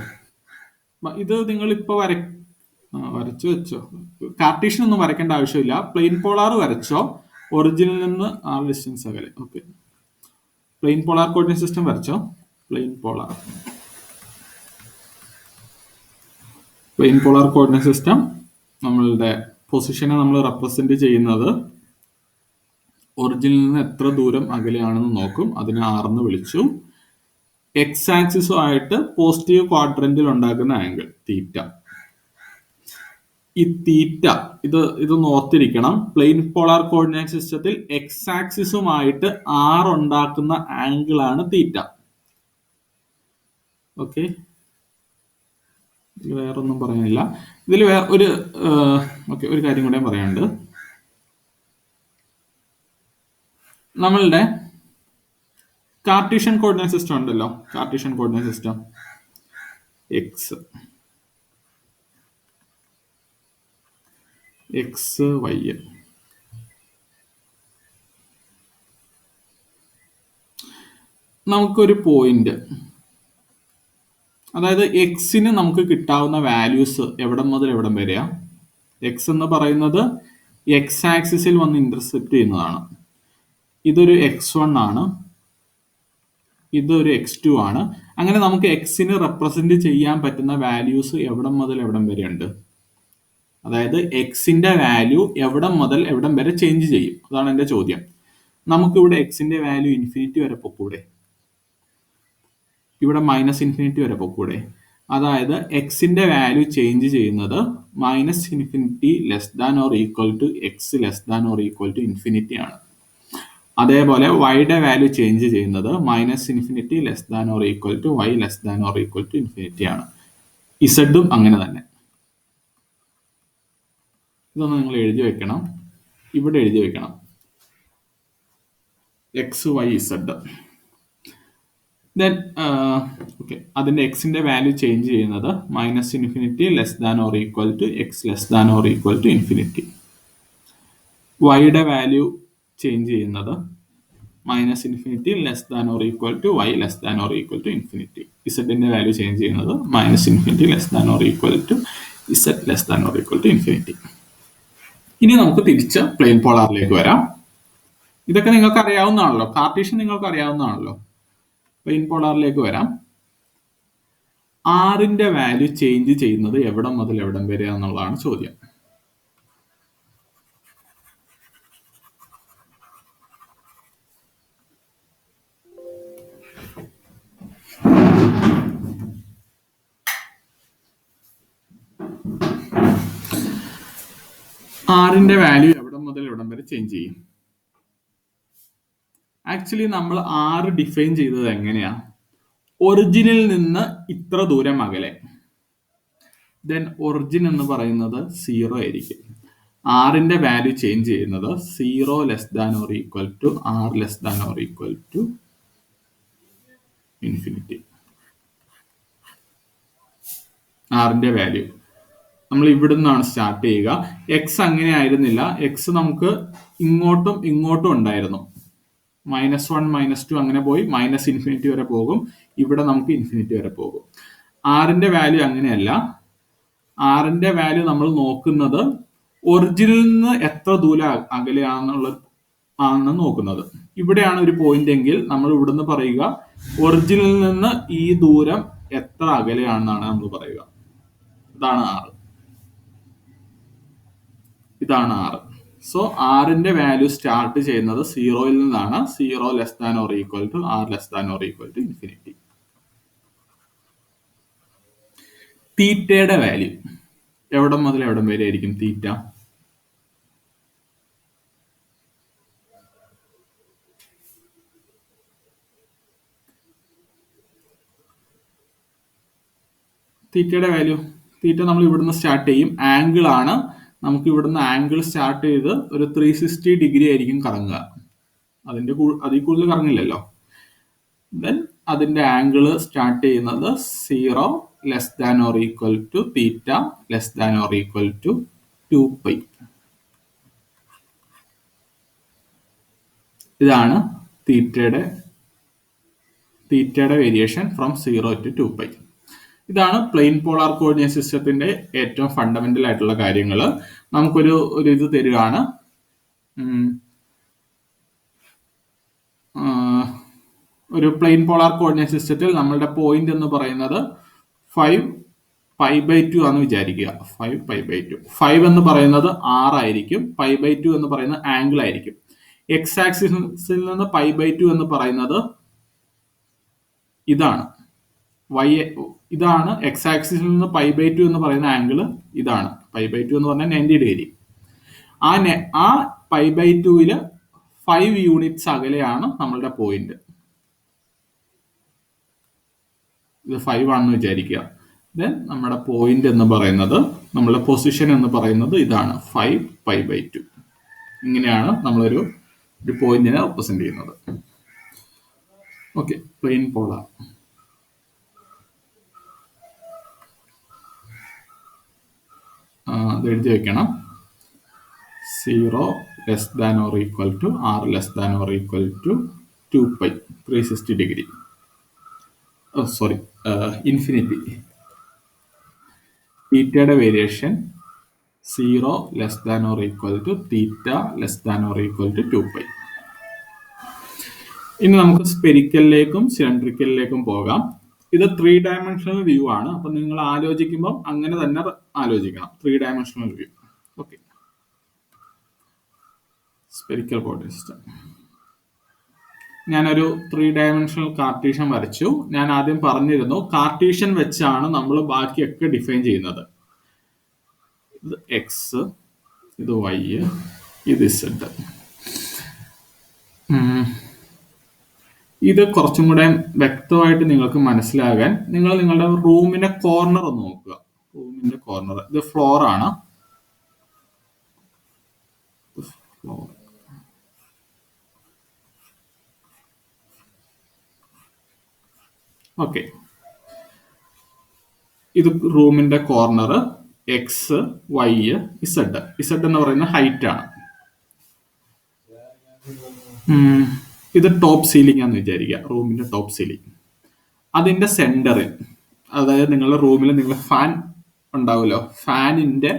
ഇത് നിങ്ങൾ ഇപ്പൊ വരച്ചു വെച്ചോ. കാർട്ടീഷ്യൻ ഒന്നും വരയ്ക്കേണ്ട ആവശ്യമില്ല. പ്ലെയിൻ പോളാർ വരച്ചോ, ഒറിജിനിൽ നിന്ന് ആ ഡിസ്റ്റൻസ് അകലെ. Okay, plane polar coordinate system വരച്ചോ. പ്ലെയിൻ പോളാർ കോർഡിനേറ്റ് സിസ്റ്റം നമ്മളുടെ പൊസിഷനെ നമ്മൾ റെപ്രസെന്റ് ചെയ്യുന്നത് ഒറിജിനിൽ നിന്ന് എത്ര ദൂരം അകലെയാണെന്ന് നോക്കും. അതിനെ R എന്ന് വിളിച്ചു. എക്സ് ആക്സിസുമായിട്ട് പോസിറ്റീവ് ക്വാഡ്രന്റിൽ ഉണ്ടാക്കുന്ന ആംഗിൾ തീറ്റ. ഈ തീറ്റ ഇത് ഓർത്തിരിക്കണം. പ്ലെയിൻ പോളാർ കോർഡിനേറ്റ് സിസ്റ്റത്തിൽ എക്സ് ആക്സിസുമായിട്ട് R ഉണ്ടാക്കുന്ന ആംഗിൾ ആണ് തീറ്റ. ഓക്കെ, ഇതിൽ വേറൊന്നും പറയാനില്ല. ഇതിൽ ഒരു കാര്യം കൂടെ പറയാനുണ്ട്. നമ്മളുടെ കാർട്ടീഷ്യൻ കോർഡിനേറ്റ് സിസ്റ്റം ഉണ്ടല്ലോ, Cartesian coordinate system X Y. നമുക്കൊരു പോയിന്റ്, അതായത് എക്സിന് നമുക്ക് കിട്ടാവുന്ന വാല്യൂസ് എവിടം മുതൽ എവിടം വരെയാ? എക്സ് എന്ന് പറയുന്നത് എക്സ് ആക്സിസിൽ വന്ന് ഇന്റർസെപ്റ്റ് ചെയ്യുന്നതാണ്. ഇതൊരു x1 ആണ്, ഇതൊരു x2 ആണ്. അങ്ങനെ നമുക്ക് എക്സിന് റെപ്രസെന്റ് ചെയ്യാൻ പറ്റുന്ന വാല്യൂസ് എവിടം മുതൽ എവിടം വരെ ഉണ്ട്? അതായത് എക്സിന്റെ വാല്യൂ എവിടം മുതൽ എവിടം വരെ ചേഞ്ച് ചെയ്യും? അതാണ് എന്റെ ചോദ്യം. നമുക്കിവിടെ എക്സിന്റെ വാല്യൂ ഇൻഫിനിറ്റി വരെ പൊക്കൂടെ? ഇവിടെ -∞ വരെ പൊക്കൂടെ? അതായത് എക്സിന്റെ വാല്യൂ ചേഞ്ച് ചെയ്യുന്നത് -∞ less than or equal to X less than or equal to infinity ആണ്. അതേപോലെ വൈയുടെ വാല്യൂ ചേഞ്ച് ചെയ്യുന്നത് -∞ less than or equal to Y less than or equal to infinity ആണ്. ഇസഡും അങ്ങനെ തന്നെ. ഇതൊന്ന് നിങ്ങൾ എഴുതി വെക്കണം, ഇവിടെ എഴുതി വെക്കണം. X Y Z. ദെൻ അതിന്റെ എക്സിന്റെ വാല്യൂ ചേഞ്ച് ചെയ്യുന്നത് -∞ less than or equal to X less than or equal to infinity. വൈയുടെ വാല്യൂ ചേഞ്ച് ചെയ്യുന്നത് -∞ less than or equal to Y less than or equal to infinity. ഇസഡിന്റെ വാല്യൂ ചേഞ്ച് ചെയ്യുന്നത് -∞ less than or equal to Z less than or equal to infinity. ഇനി നമുക്ക് തിരിച്ച് പ്ലെയിൻ പോളാറിലേക്ക് വരാം. ഇതൊക്കെ നിങ്ങൾക്ക് അറിയാവുന്നതാണല്ലോ, കാർട്ടീഷ്യൻ നിങ്ങൾക്ക് അറിയാവുന്നതാണല്ലോ. പ്ലെയിൻ പോളാറിലേക്ക് വരാം. ആറിന്റെ വാല്യൂ ചേഞ്ച് ചെയ്യുന്നത് എവിടം മുതൽ എവിടം വരെ എന്നുള്ളതാണ് ചോദ്യം. ആറിന്റെ വാല്യൂ എവിടം മുതൽ എവിടം വരെ ചേഞ്ച് ചെയ്യും? ആക്ച്വലി നമ്മൾ ആറ് ഡിഫൈൻ ചെയ്തത് എങ്ങനെയാ? ഒറിജിനിൽ നിന്ന് ഇത്ര ദൂരം അകലെ, ദെൻ ഒറിജിൻ എന്ന് പറയുന്നത് 0 ആയിരിക്കും. ആറിന്റെ വാല്യൂ ചേഞ്ച് ചെയ്യുന്നത് 0 less than or equal to r less than or equal to infinity. ആറിന്റെ വാല്യൂ നമ്മൾ ഇവിടുന്നാണ് സ്റ്റാർട്ട് ചെയ്യുക. എക്സ് അങ്ങനെ ആയിരുന്നില്ല, എക്സ് നമുക്ക് ഇങ്ങോട്ടും ഇങ്ങോട്ടും ഉണ്ടായിരുന്നു. -1 -2 അങ്ങനെ പോയി -∞ വരെ പോകും. ഇവിടെ നമുക്ക് ഇൻഫിനിറ്റി വരെ പോകും. ആറിന്റെ വാല്യൂ അങ്ങനെയല്ല. ആറിന്റെ വാല്യൂ നമ്മൾ നോക്കുന്നത് ഒറിജിനിൽ നിന്ന് എത്ര ദൂരം ആണ് നോക്കുന്നത്. ഇവിടെയാണ് ഒരു പോയിന്റ് എങ്കിൽ നമ്മൾ ഇവിടുന്ന് പറയുക ഒറിജിനിൽ നിന്ന് ഈ ദൂരം എത്ര അകലെയാണെന്നാണ് നമ്മൾ പറയുക. ഇതാണ് ആറ്. ഇതാണ് ആർ. സോ ആറിന്റെ വാല്യൂ സ്റ്റാർട്ട് ചെയ്യുന്നത് സീറോയിൽ നിന്നാണ്. Zero less than or equal to R less than or equal to infinity. തീറ്റയുടെ വാല്യൂ എവിടം മുതൽ എവിടം വരെ ആയിരിക്കും തീറ്റ? തീറ്റയുടെ വാല്യൂ, തീറ്റ നമ്മൾ ഇവിടുന്ന് സ്റ്റാർട്ട് ചെയ്യും. ആംഗിൾ ആണ്, നമുക്ക് ഇവിടുന്ന് ആംഗിൾ സ്റ്റാർട്ട് ചെയ്ത് ഒരു 360 ഡിഗ്രി ആയിരിക്കും കറങ്ങുക. അതിൽ കൂടുതൽ കറങ്ങില്ലല്ലോ. ദെൻ അതിന്റെ ആംഗിൾ സ്റ്റാർട്ട് ചെയ്യുന്നത് 0 less than or equal to theta less than or equal to 2π. ഇതാണ് തീറ്റയുടെ വേരിയേഷൻ ഫ്രം 0 ടു 2π. ഇതാണ് പ്ലെയിൻ പോളാർ കോർഡിനേറ്റ് സിസ്റ്റത്തിന്റെ ഏറ്റവും ഫണ്ടമെന്റൽ ആയിട്ടുള്ള കാര്യങ്ങൾ. നമുക്കൊരു ഇത് തരികയാണ്. ഒരു പ്ലെയിൻ പോളാർ കോർഡിനേറ്റ് സിസ്റ്റത്തിൽ നമ്മളുടെ പോയിന്റ് എന്ന് പറയുന്നത് 5π/2 ആണെന്ന് വിചാരിക്കുക. 5π/2. 5 എന്ന് പറയുന്നത് r ആയിരിക്കും. π/2 എന്ന് പറയുന്നത് ആംഗിൾ ആയിരിക്കും. എക്സ് ആക്സിസിൽ നിന്ന് π/2 എന്ന് പറയുന്നത് ഇതാണ്. ഇതാണ് എക്സ് ആക്സിസിൽ നിന്ന് π/2 എന്ന് പറയുന്ന ആംഗിൾ ഇതാണ്. π/2 എന്ന് പറഞ്ഞാൽ 90 ഡിഗ്രി. ആ π/2 5 യൂണിറ്റ്സ് അകലെയാണ് നമ്മളുടെ പോയിന്റ്. ഇത് 5 ആണെന്ന് വിചാരിക്കുക. ദെൻ നമ്മുടെ പോയിന്റ് എന്ന് പറയുന്നത്, നമ്മളുടെ പൊസിഷൻ എന്ന് പറയുന്നത് ഇതാണ് 5π/2. ഇങ്ങനെയാണ് നമ്മളൊരു പോയിന്റിനെ റെപ്രസെന്റ് ചെയ്യുന്നത്. Okay, plane polar. അത് എഴുതി വെക്കണം. 0 less than or equal to R less than or equal to 2π 360 degree. Sorry, infinity. തീറ്റയുടെ variation 0 less than or equal to theta less than or equal to 2π. ഇനി നമുക്ക് സ്പെരിക്കലിലേക്കും സിലിണ്ടറിക്കലിലേക്കും പോകാം. ഇത് 3 ഡയമെൻഷണൽ വ്യൂ ആണ്. അപ്പൊ നിങ്ങൾ ആലോചിക്കുമ്പോൾ അങ്ങനെ തന്നെ ആലോചിക്കണം. 3 dimensional view. Okay, spherical coordinate system. ഞാനൊരു 3 ഡയമെൻഷണൽ കാർട്ടീഷ്യൻ വരച്ചു. ഞാൻ ആദ്യം പറഞ്ഞിരുന്നു കാർട്ടീഷ്യൻ വെച്ചാണ് നമ്മൾ ബാക്കിയൊക്കെ ഡിഫൈൻ ചെയ്യുന്നത്. ഇത് എക്സ്, ഇത് വൈ, ഇത് ഇസഡ്. ഇത് കുറച്ചും കൂടെ വ്യക്തമായിട്ട് നിങ്ങൾക്ക് മനസ്സിലാകാൻ നിങ്ങൾ നിങ്ങളുടെ റൂമിന്റെ കോർണർ ഒന്ന് നോക്കുക. റൂമിന്റെ കോർണർ, ഇത് ഫ്ലോർ ആണ്. ഫ്ലോർ. ഓക്കെ, ഇത് റൂമിന്റെ corner. X, Y, Z. Z എന്ന് പറയുന്ന ഹൈറ്റ് ആണ്. ഇത് ടോപ്പ് സീലിംഗ് ആണെന്ന് വിചാരിക്കുക, റൂമിന്റെ ടോപ്പ് സീലിംഗ്. അതിന്റെ സെന്ററിൽ, അതായത് നിങ്ങളുടെ റൂമിൽ നിങ്ങൾ ഫാൻ ഉണ്ടാവുമല്ലോ, ഫാനിന്റെ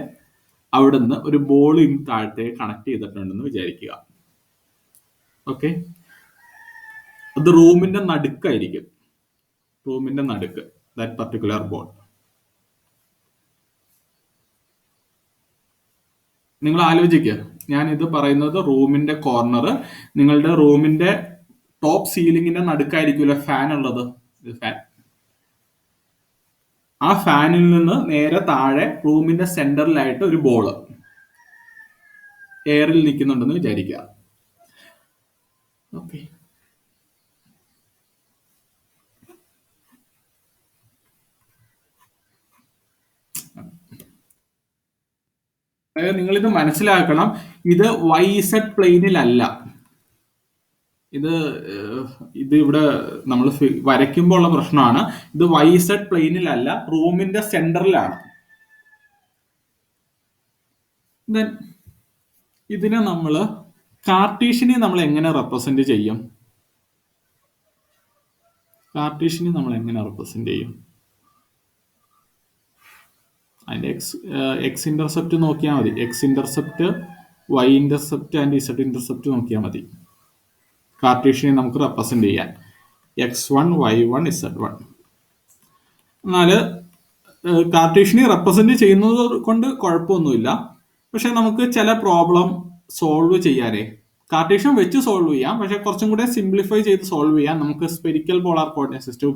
അവിടുന്ന് ഒരു ബോൾ താഴത്തേക്ക് കണക്ട് ചെയ്തിട്ടുണ്ടെന്ന് വിചാരിക്കുക. ഓക്കെ, അത് റൂമിന്റെ നടുക്കായിരിക്കും. റൂമിന്റെ നടുക്ക്, ദാറ്റ് പർട്ടിക്കുലർ ബോൾ. നിങ്ങൾ ആലോചിക്കുക, ഞാൻ ഇത് പറയുന്നത് റൂമിന്റെ കോർണർ, നിങ്ങളുടെ റൂമിന്റെ ടോപ്പ് സീലിംഗിന്റെ നടുക്കായിരിക്കുമല്ലോ ഫാൻ ഉള്ളത്. ഫാൻ, ആ ഫാനിൽ നിന്ന് നേരെ താഴെ റൂമിന്റെ സെന്ററിലായിട്ട് ഒരു ബോള് എയറിൽ നിൽക്കുന്നുണ്ടെന്ന് വിചാരിക്കുക. ഓക്കെ, അതായത് നിങ്ങൾ ഇത് മനസ്സിലാക്കണം. ഇത് YZ പ്ലെയിനിലല്ല. ഇത് ഇവിടെ നമ്മൾ വരയ്ക്കുമ്പോൾ ഉള്ള പ്രശ്നമാണ്. ഇത് YZ പ്ലെയിനിലല്ല, റൂമിന്റെ സെന്ററിലാണ്. ഇതിനെ നമ്മൾ കാർട്ടീഷ്യനെ നമ്മൾ എങ്ങനെ റെപ്രസെന്റ് ചെയ്യും? കാർട്ടീഷ്യനെ നമ്മൾ എങ്ങനെ റെപ്രസെന്റ് ചെയ്യും? അതിന്റെ എക്സ് ഇന്റർസെപ്റ്റ് നോക്കിയാൽ മതി. X intercept, Y intercept and Z intercept നോക്കിയാൽ മതി കാർട്ടീഷ്യനെ നമുക്ക് റെപ്രസെന്റ് ചെയ്യാൻ. x1, y1, z1. എന്നാൽ കാർട്ടീഷ്യനെ റെപ്രസെന്റ് ചെയ്യുന്നത് കൊണ്ട് കുഴപ്പമൊന്നുമില്ല. പക്ഷെ നമുക്ക് ചില പ്രോബ്ലം സോൾവ് ചെയ്യാനേ കാർട്ടീഷ്യൻ വെച്ച് സോൾവ് ചെയ്യാം, പക്ഷെ കുറച്ചും കൂടെ സിംപ്ലിഫൈ ചെയ്ത് സോൾവ് ചെയ്യാൻ നമുക്ക് സ്പെരിക്കൽ പോളാർ കോർഡിനേറ്റ് സിസ്റ്റം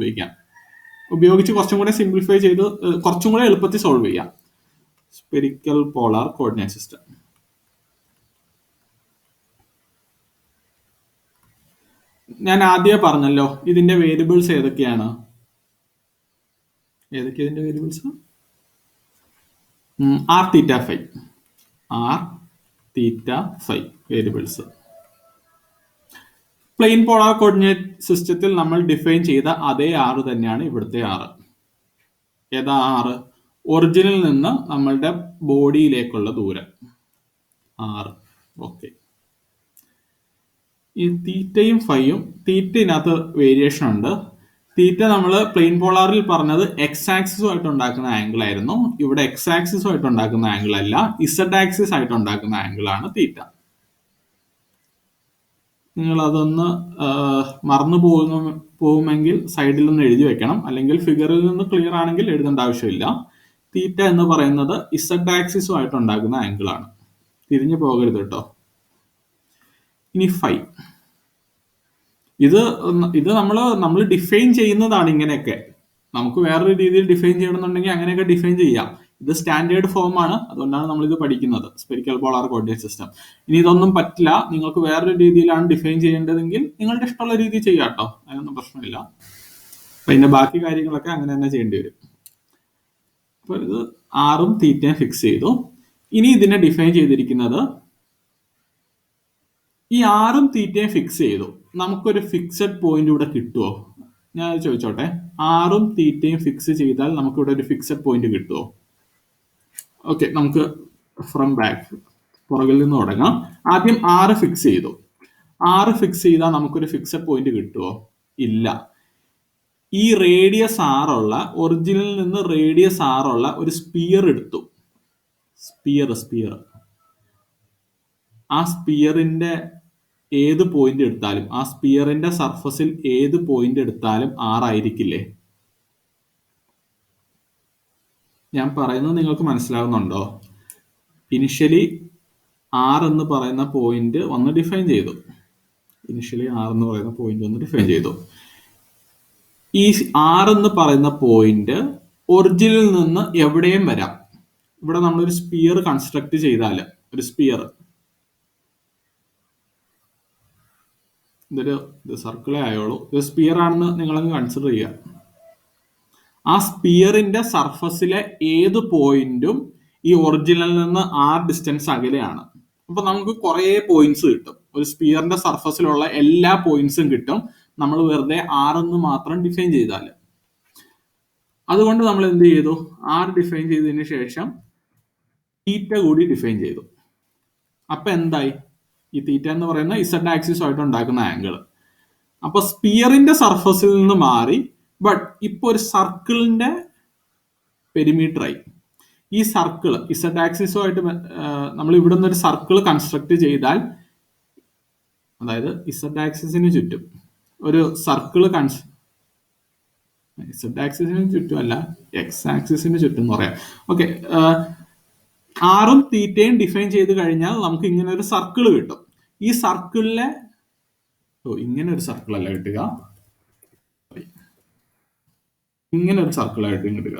ഉപയോഗിച്ച് കുറച്ചും കൂടെ സിംപ്ലിഫൈ ചെയ്ത് കുറച്ചും കൂടെ എളുപ്പത്തിൽ സോൾവ് ചെയ്യാം. Spherical polar coordinate system. ഞാൻ ആദ്യമേ പറഞ്ഞല്ലോ ഇതിന്റെ വേരിയബിൾസ് ഏതൊക്കെയാണ്. ഇതിന്റെ variables? R theta phi. R theta phi variables. Plane polar coordinate സിസ്റ്റത്തിൽ നമ്മൾ ഡിഫൈൻ ചെയ്ത അതേ ആറ് തന്നെയാണ് ഇവിടുത്തെ ആറ്. ഏതാ ആറ്? ഒറിജിനിൽ നിന്ന് നമ്മളുടെ ബോഡിയിലേക്കുള്ള ദൂരം 6. ഓക്കെ. ഈ തീറ്റയും ഫൈയും, തീറ്റയിനകത്ത് വേരിയേഷൻ ഉണ്ട്. തീറ്റ നമ്മൾ പ്ലെയിൻ പോളാറിൽ പറഞ്ഞത് എക്സ് ആക്സിസുമായിട്ട് ഉണ്ടാക്കുന്ന ആംഗിൾ ആയിരുന്നു. ഇവിടെ എക്സ് ആക്സിസുമായിട്ട് ഉണ്ടാക്കുന്ന ആംഗിൾ അല്ല, ഇസഡ് ആക്സിസ് ആയിട്ട് ഉണ്ടാക്കുന്ന ആംഗിൾ ആണ് തീറ്റ. നിങ്ങൾ അതൊന്ന് മറന്നു പോകുമെങ്കിൽ സൈഡിൽ നിന്ന് എഴുതി വെക്കണം, അല്ലെങ്കിൽ ഫിഗറിൽ നിന്ന് ക്ലിയർ ആണെങ്കിൽ എഴുതേണ്ട ആവശ്യമില്ല. തീറ്റ എന്ന് പറയുന്നത് ഇസഡ് ആക്സിസുമായിട്ട് ഉണ്ടാക്കുന്ന ആംഗിൾ ആണ്. തിരിഞ്ഞു പോകരുത് കേട്ടോ. ഇനി ഫൈ, ഇത് നമ്മൾ ഡിഫൈൻ ചെയ്യുന്നതാണ് ഇങ്ങനെയൊക്കെ. നമുക്ക് വേറൊരു രീതിയിൽ ഡിഫൈൻ ചെയ്യണമെന്നുണ്ടെങ്കിൽ അങ്ങനെയൊക്കെ ഡിഫൈൻ ചെയ്യാം. ഇത് സ്റ്റാൻഡേർഡ് ഫോം ആണ്, അതുകൊണ്ടാണ് നമ്മൾ ഇത് പഠിക്കുന്നത്, സ്പെരിക്കൽ പോളാർ കോർഡിനേറ്റ് സിസ്റ്റം. ഇനി ഇതൊന്നും പറ്റില്ല, നിങ്ങൾക്ക് വേറൊരു രീതിയിലാണ് ഡിഫൈൻ ചെയ്യേണ്ടതെങ്കിൽ നിങ്ങളുടെ ഇഷ്ടമുള്ള രീതി ചെയ്യാം കേട്ടോ, അതിനൊന്നും പ്രശ്നമില്ല. അപ്പൊ ഇതിന്റെ ബാക്കി കാര്യങ്ങളൊക്കെ അങ്ങനെ തന്നെ ചെയ്യേണ്ടി വരും. അപ്പൊ ഇത് ആറും തീറ്റയും ഫിക്സ് ചെയ്തു. ഇനി ഇതിനെ ഡിഫൈൻ ചെയ്തിരിക്കുന്നത്, ഈ ആറും തീറ്റയും ഫിക്സ് ചെയ്തു, നമുക്കൊരു ഫിക്സഡ് പോയിന്റ് ഇവിടെ കിട്ടുമോ? ഞാൻ ചോദിച്ചോട്ടെ, ആറും തീറ്റയും ഫിക്സ് ചെയ്താൽ നമുക്കിവിടെ ഒരു ഫിക്സഡ് പോയിന്റ് കിട്ടുമോ? ഓക്കെ, നമുക്ക് ഫ്രം ബാക്ക്, പുറകിൽ നിന്ന് തുടങ്ങാം. ആദ്യം 6 ഫിക്സ് ചെയ്തു. 6 ഫിക്സ് ചെയ്താൽ നമുക്കൊരു ഫിക്സഡ് പോയിന്റ് കിട്ടുമോ? ഇല്ല. ഈ റേഡിയസ് 6 ഉള്ള, ഒറിജിനിൽ നിന്ന് റേഡിയസ് 6 ഉള്ള ഒരു സ്പിയർ എടുത്തു. സ്പിയർ ആ സ്പിയറിന്റെ ഏത് പോയിന്റ് എടുത്താലും, ആ സ്പിയറിന്റെ സർഫസിൽ ഏത് പോയിന്റ് എടുത്താലും 6 ആയിരിക്കില്ലേ? ഞാൻ പറയുന്നത് നിങ്ങൾക്ക് മനസ്സിലാവുന്നുണ്ടോ? ഇനിഷ്യലി 6 എന്ന് പറയുന്ന പോയിന്റ് വന്ന് ഡിഫൈൻ ചെയ്തു. ഈ 6 എന്ന് പറയുന്ന പോയിന്റ് ഒറിജിനിൽ നിന്ന് എവിടെയും വരാം. ഇവിടെ നമ്മളൊരു സ്പിയർ കൺസ്ട്രക്ട് ചെയ്താൽ, ഒരു സ്പിയർ, ഇതൊരു സർക്കിളേ ആയോളൂ, ഇത് സ്പിയർ ആണെന്ന് നിങ്ങളങ്ങ് കൺസിഡർ ചെയ്യുക. ആ സ്പിയറിന്റെ സർഫസിലെ ഏത് പോയിന്റും ഈ ഒറിജിനിൽ നിന്ന് ഡിസ്റ്റൻസ് അകലെയാണ്. അപ്പൊ നമുക്ക് കുറെ പോയിന്റ്സ് കിട്ടും. ഒരു സ്പിയറിന്റെ സർഫസിലുള്ള എല്ലാ പോയിന്റ്സും കിട്ടും നമ്മൾ വെറുതെ 6 എന്ന് മാത്രം ഡിഫൈൻ ചെയ്താൽ. അതുകൊണ്ട് നമ്മൾ എന്ത് ചെയ്തു? 6 ഡിഫൈൻ ചെയ്തതിന് ശേഷം തീറ്റ കൂടി ഡിഫൈൻ ചെയ്തു. അപ്പൊ എന്തായി? ഈ തീറ്റ എന്ന് പറയുന്ന ഇസഡ് ആക്സിസുമായിട്ട് ഉണ്ടാക്കുന്ന ആംഗിൾ. അപ്പൊ സ്പിയറിന്റെ സർഫസിൽ നിന്ന് മാറി, ബട്ട് ഇപ്പൊ ഒരു സർക്കിളിന്റെ പെരിമീറ്റർ ആയി. ഈ സർക്കിൾ ഇസഡ് ആക്സിസുമായിട്ട് നമ്മൾ ഇവിടെ നിന്ന് ഒരു സർക്കിൾ കൺസ്ട്രക്ട് ചെയ്താൽ, അതായത് ഇസഡ് ആക്സിസിന് ചുറ്റും ഒരു സർക്കിൾ ഇസഡ് ആക്സിസിന് ചുറ്റും അല്ല, എക്സ് ആക്സിസിന് ചുറ്റും എന്ന് പറയാം. ഓക്കെ, 6ഉം തീറ്റയും ഡിഫൈൻ ചെയ്ത് കഴിഞ്ഞാൽ നമുക്ക് ഇങ്ങനെ ഒരു സർക്കിൾ കിട്ടും. ഈ സർക്കിളിലെ ഇങ്ങനെ ഒരു സർക്കിൾ അല്ല കിട്ടുക, ഇങ്ങനെ ഒരു സർക്കിൾ ആയിരിക്കും കിട്ടുക.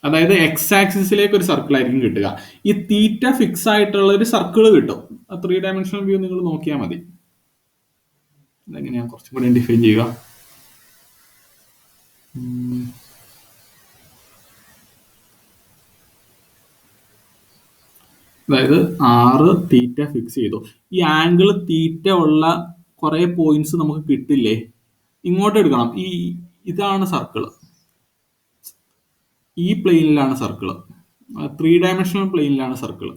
അതായത് എക്സ് ആക്സിസിലേക്ക് ഒരു സർക്കിൾ ആയിരിക്കും കിട്ടുക. ഈ തീറ്റ ഫിക്സ് ആയിട്ടുള്ള ഒരു സർക്കിൾ കിട്ടും. 3 ഡയമെൻഷണൽ വ്യൂ നിങ്ങൾ നോക്കിയാൽ മതി. ഇതെങ്ങനെയാണ് കുറച്ചും കൂടി ഡിഫൈൻ ചെയ്യുക? അതായത് 6 തീറ്റ ഫിക്സ് ചെയ്തു. ഈ ആംഗിൾ തീറ്റ ഉള്ള കുറെ പോയിന്റ്സ് നമുക്ക് കിട്ടില്ലേ? ഇങ്ങോട്ട് എടുക്കണം. ഇതാണ് സർക്കിള്, ഈ പ്ലെയിനിലാണ് സർക്കിള്, 3 ഡയമെൻഷണൽ പ്ലെയിനിലാണ് സർക്കിള്.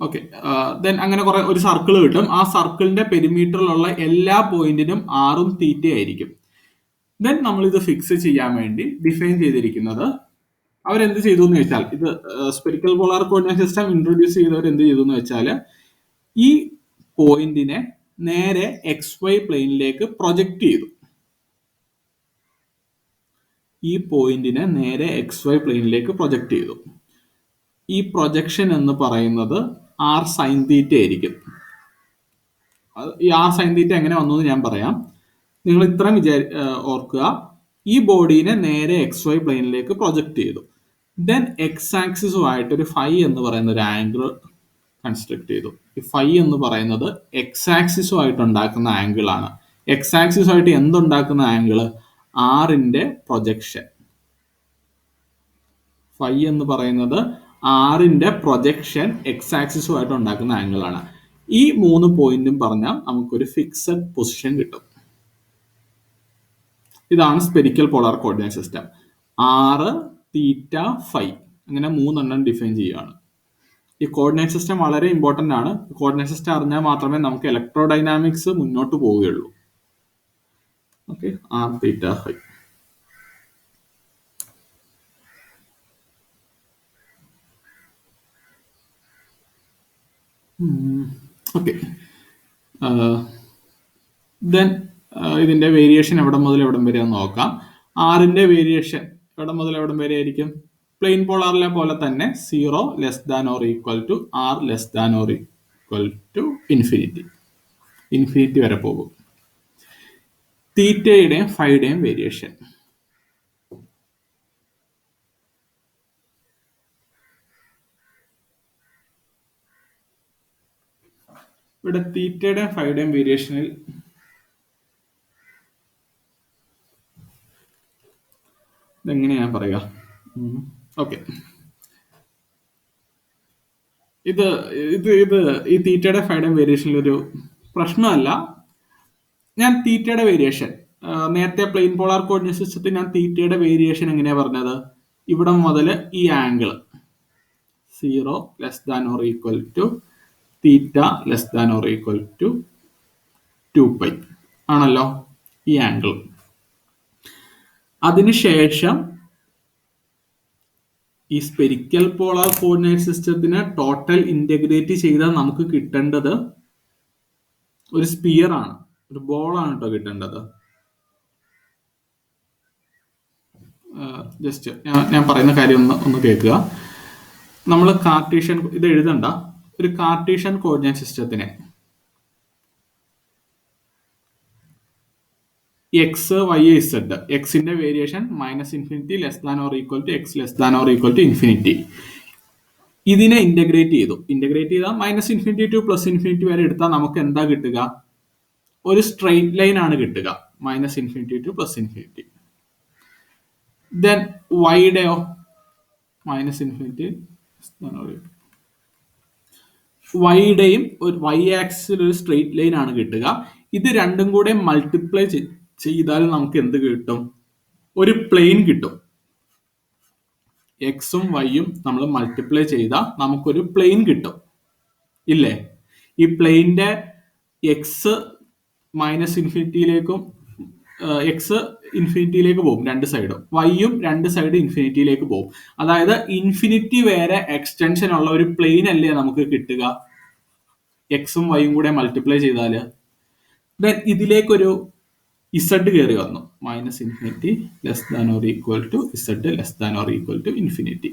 ഓക്കെ, ദെൻ അങ്ങനെ ഒരു സർക്കിൾ കിട്ടും. ആ സർക്കിളിന്റെ പെരിമീറ്ററിലുള്ള എല്ലാ പോയിന്റിനും 6ഉം തീറ്റ ആയിരിക്കും. ദെൻ നമ്മൾ ഇത് ഫിക്സ് ചെയ്യാൻ വേണ്ടി ഡിഫൈൻ ചെയ്തിരിക്കുന്നത്, അവരെന്ത് ചെയ്തു എന്ന് വെച്ചാൽ, ഇത് spherical polar coordinate system introduce ചെയ്തവർ എന്ത് ചെയ്തു എന്ന് വെച്ചാൽ, ഈ പോയിന്റിനെ നേരെ XY പ്ലെയിനിലേക്ക് പ്രൊജക്ട് ചെയ്തു. ഈ പോയിന്റിനെ നേരെ എക്സ് വൈ പ്ലെയിനിലേക്ക് പ്രൊജക്ട് ചെയ്തു. ഈ പ്രൊജക്ഷൻ എന്ന് പറയുന്നത് ആർ സൈൻ തീറ്റ ആയിരിക്കും. ഈ ആർ സൈൻ തീറ്റ എങ്ങനെ വന്നു എന്ന് ഞാൻ പറയാം. നിങ്ങൾ ഇത്രയും ഓർക്കുക, ഈ ബോഡീനെ നേരെ എക്സ് വൈ പ്ലെയിനിലേക്ക് പ്രൊജക്ട് ചെയ്തു. ദെൻ എക്സ് ആക്സിസുമായിട്ട് ഒരു ഫൈ എന്ന് പറയുന്ന ഒരു ആംഗിൾ കൺസ്ട്രക്ട് ചെയ്തു. ഈ ഫൈ എന്ന് പറയുന്നത് എക്സ് ആക്സിസുമായിട്ട് ഉണ്ടാക്കുന്ന ആംഗിൾ ആണ്. എക്സ് ആക്സിസുമായിട്ട് എന്തുണ്ടാക്കുന്ന ആംഗിള്? ആറിന്റെ പ്രൊജക്ഷൻ. ഫൈ എന്ന് പറയുന്നത് ആറിന്റെ പ്രൊജക്ഷൻ എക്സ് ആക്സിസുമായിട്ട് ഉണ്ടാക്കുന്ന ആംഗിൾ ആണ്. ഈ 3 പോയിന്റും പറഞ്ഞാൽ നമുക്കൊരു ഫിക്സഡ് പൊസിഷൻ കിട്ടും. ഇതാണ് സ്പെരിക്കൽ പോളാർ കോർഡിനേറ്റ് സിസ്റ്റം. ആറ്, തീറ്റ, ഫൈ, അങ്ങനെ 3 ഡിഫൈൻ ചെയ്യുകയാണ്. ഈ കോർഡിനേറ്റ് സിസ്റ്റം വളരെ ഇമ്പോർട്ടന്റ് ആണ്. കോർഡിനേറ്റ് സിസ്റ്റം അറിഞ്ഞാൽ മാത്രമേ നമുക്ക് ഇലക്ട്രോഡൈനാമിക്സ് മുന്നോട്ട് പോവുകയുള്ളൂ. Okay, R, theta, phi. Okay, then ഇതിന്റെ വേരിയേഷൻ എവിടെ മുതൽ എവിടം വരെ എന്ന് നോക്കാം. ആറിന്റെ വേരിയേഷൻ എവിടെ മുതൽ എവിടം വരെ ആയിരിക്കും? പ്ലെയിൻ പോളാറിലെ പോലെ തന്നെ 0 less than or equal to R less than or equal to infinity. Infinity വരെ പോകും. തീറ്റയുടെയും ഫൈയുടെയും വേരിയേഷൻ ഇവിടെ തീറ്റയുടെയും ഫൈയുടെയും വേരിയേഷനിൽ ഇതെങ്ങനെയാ പറയുക? ഓക്കെ, ഇത് ഇത് ഇത് ഈ തീറ്റയുടെ ഫൈയുടെയും വേരിയേഷനിൽ ഒരു പ്രശ്നമല്ല. ഞാൻ തീറ്റയുടെ വേരിയേഷൻ നേരത്തെ പ്ലെയിൻ പോളാർ കോർഡിനേറ്റ് സിസ്റ്റത്തിൽ ഞാൻ തീറ്റയുടെ വേരിയേഷൻ എങ്ങനെയാ പറഞ്ഞത്? ഇവിടെ മുതൽ ഈ angle 0 less than or equal to theta less than or equal to 2π ആണല്ലോ ഈ ആംഗിൾ. അതിനുശേഷം ഈ സ്പെരിക്കൽ പോളാർ കോർഡിനേറ്റ് സിസ്റ്റത്തിനെ ടോട്ടൽ ഇന്റഗ്രേറ്റ് ചെയ്താൽ നമുക്ക് കിട്ടേണ്ടത് ഒരു സ്പിയർ ആണ്, ഒരു ബോൾ ആണ് കേട്ടോ കിട്ടേണ്ടത്. ജസ്റ്റ് ഞാൻ പറയുന്ന കാര്യം ഒന്ന് കേൾക്കുക. നമ്മൾ കാർട്ടീഷ്യൻ, ഇത് എഴുതണ്ട, ഒരു കാർട്ടീഷ്യൻ കോർഡിനേറ്റ് സിസ്റ്റത്തിനെ എക്സ്, വൈ, ഇസഡ്, എക്സിന്റെ variation -∞ less than or equal to X less than or equal to infinity. ഇതിനെ ഇന്റഗ്രേറ്റ് ചെയ്തു. ഇന്റഗ്രേറ്റ് ചെയ്താൽ -∞ ടു +∞ വരെ എടുത്താൽ നമുക്ക് എന്താ കിട്ടുക? ഒരു സ്ട്രെയിറ്റ് ലൈൻ ആണ് കിട്ടുക, -∞ ടു +∞. ദെൻ വൈയുടെയോ -∞, വൈയുടെയും ഒരു വൈ ആക്സിൽ ഒരു സ്ട്രെയിറ്റ് ലൈൻ ആണ് കിട്ടുക. ഇത് രണ്ടും കൂടെ മൾട്ടിപ്ലൈ ചെയ്താൽ നമുക്ക് എന്ത് കിട്ടും? ഒരു പ്ലെയിൻ കിട്ടും. എക്സും വൈയും നമ്മൾ മൾട്ടിപ്ലൈ ചെയ്താൽ നമുക്കൊരു പ്ലെയിൻ കിട്ടും, ഇല്ലേ? ഈ പ്ലെയിന്റെ എക്സ് -∞ എക്സ് ഇൻഫിനിറ്റിയിലേക്ക് പോകും രണ്ട് സൈഡും, വൈയും രണ്ട് സൈഡ് ഇൻഫിനിറ്റിയിലേക്ക് പോകും. അതായത് ഇൻഫിനിറ്റി വരെ എക്സ്റ്റൻഷൻ ഉള്ള ഒരു പ്ലെയിൻ അല്ലേ നമുക്ക് കിട്ടുക എക്സും വൈയും കൂടെ മൾട്ടിപ്ലൈ ചെയ്താല്. ദെൻ ഇതിലേക്കൊരു ഇസഡ് കയറി വന്നു, -∞ less than or equal to Z less than or equal to infinity.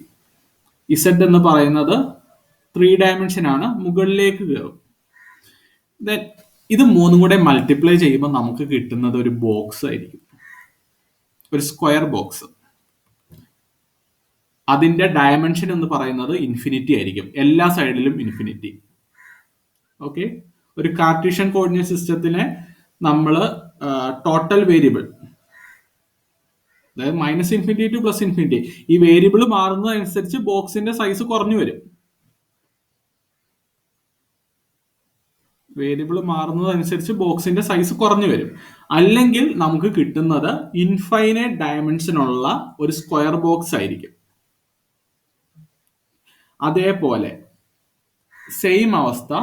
Z എന്ന് പറയുന്നത് 3 ഡയമെൻഷൻ ആണ്, മുകളിലേക്ക് കയറും. ദെൻ ഇത് 3 കൂടെ മൾട്ടിപ്ലൈ ചെയ്യുമ്പോൾ നമുക്ക് കിട്ടുന്നത് ഒരു ബോക്സ് ആയിരിക്കും, ഒരു സ്ക്വയർ ബോക്സ്. അതിന്റെ ഡയമെൻഷൻ എന്ന് പറയുന്നത് ഇൻഫിനിറ്റി ആയിരിക്കും, എല്ലാ സൈഡിലും ഇൻഫിനിറ്റി. ഓക്കെ, ഒരു കാർട്ടീഷ്യൻ കോർഡിനേറ്റ് സിസ്റ്റത്തിനെ നമ്മൾ ടോട്ടൽ വേരിയബിൾ, അതായത് -∞ ടു +∞, ഈ വേരിയബിൾ മാറുന്നതനുസരിച്ച് ബോക്സിന്റെ സൈസ് കുറഞ്ഞു വരും. വേരിയബിൾ മാറുന്നതനുസരിച്ച് ബോക്സിന്റെ സൈസ് കുറഞ്ഞു വരും. അല്ലെങ്കിൽ നമുക്ക് കിട്ടുന്നത് ഇൻഫൈനൈറ്റ് ഡയമെൻഷൻ ഉള്ള ഒരു സ്ക്വയർ ബോക്സ് ആയിരിക്കും. അതേപോലെ സെയിം അവസ്ഥ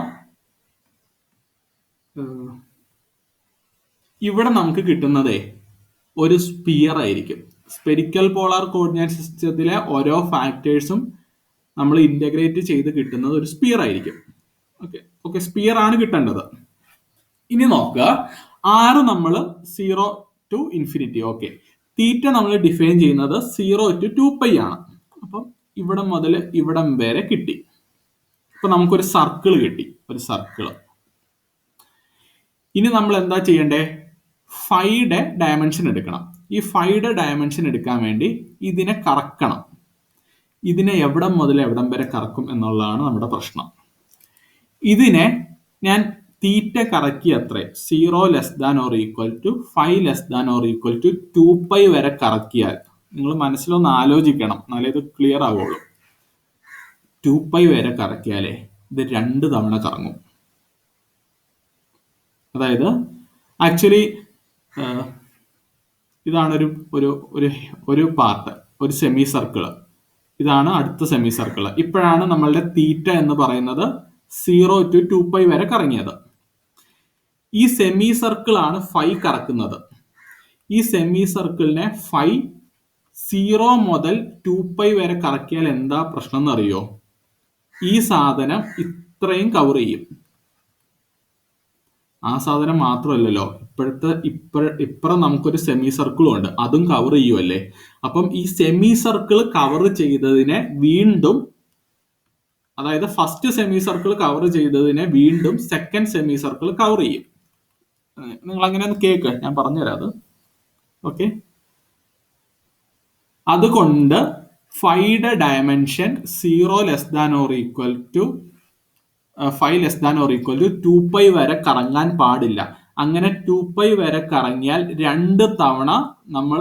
ഇവിടെ നമുക്ക് കിട്ടുന്നതേ ഒരു സ്പിയർ ആയിരിക്കും. സ്പെരിക്കൽ പോളാർ കോർഡിനേറ്റ് സിസ്റ്റത്തിലെ ഓരോ ഫാക്ടേഴ്സും നമ്മൾ ഇന്റഗ്രേറ്റ് ചെയ്ത് കിട്ടുന്നത് ഒരു സ്പിയർ ആയിരിക്കും. ഓക്കെ, സ്പിയർ ആണ് കിട്ടേണ്ടത്. ഇനി നോക്കുക, 6 നമ്മൾ 0 ടു ഇൻഫിനിറ്റി. ഓക്കെ, തീറ്റ നമ്മൾ ഡിഫൈൻ ചെയ്യുന്നത് 0 to 2π ആണ്. അപ്പം ഇവിടം മുതൽ ഇവിടം വരെ കിട്ടി. അപ്പൊ നമുക്കൊരു സർക്കിൾ കിട്ടി, ഒരു സർക്കിള്. ഇനി നമ്മൾ എന്താ ചെയ്യണ്ടേ? ഫൈയുടെ ഡയമെൻഷൻ എടുക്കണം. ഈ ഫൈയുടെ ഡയമെൻഷൻ എടുക്കാൻ വേണ്ടി ഇതിനെ കറക്കണം. ഇതിനെ എവിടം മുതൽ എവിടം വരെ കറക്കും എന്നുള്ളതാണ് നമ്മുടെ പ്രശ്നം. ഇതിനെ ഞാൻ തീറ്റ കറക്കി അത്രേ 0 less than or equal to 5 less than or equal to 2π വരെ കറക്കിയാൽ, നിങ്ങൾ മനസ്സിലൊന്ന് ആലോചിക്കണം, എന്നാലേ ഇത് ക്ലിയർ ആവുള്ളൂ. 2π വരെ കറക്കിയാലേ ഇത് 2 തവണ കറങ്ങും. അതായത് ആക്ച്വലി ഇതാണ് ഒരു പാർട്ട്, ഒരു സെമി സർക്കിള്. ഇതാണ് അടുത്ത സെമി സർക്കിള്. ഇപ്പോഴാണ് നമ്മളുടെ തീറ്റ എന്ന് പറയുന്നത് 0 to 2π വരെ കറങ്ങിയത്. ഈ സെമി സർക്കിൾ ആണ് ഫൈ കറക്കുന്നത്. ഈ സെമി സർക്കിളിനെ ഫൈ 0 മുതൽ 2π വരെ കറക്കിയാൽ എന്താ പ്രശ്നം എന്നറിയോ? ഈ സാധനം ഇത്രയും കവർ ചെയ്യും. ആ സാധനം മാത്രമല്ലല്ലോ, ഇപ്പുറം നമുക്കൊരു സെമി സർക്കിളും ഉണ്ട്, അതും കവർ ചെയ്യുമല്ലേ. അപ്പം ഈ സെമി സർക്കിൾ കവർ ചെയ്തതിനെ വീണ്ടും, അതായത് ഫസ്റ്റ് സെമി സർക്കിൾ കവർ ചെയ്തതിനെ വീണ്ടും സെക്കൻഡ് സെമി സർക്കിൾ കവർ ചെയ്യും. നിങ്ങൾ അങ്ങനെ ഒന്ന് കേക്ക്, ഞാൻ പറഞ്ഞുതരാം അത്. ഓക്കെ, അതുകൊണ്ട് ഫൈയുടെ dimension 0 less than or equal to 5 less than or equal to 2π വരെ കറങ്ങാൻ പാടില്ല. അങ്ങനെ 2π വരെ കറങ്ങിയാൽ 2 തവണ നമ്മൾ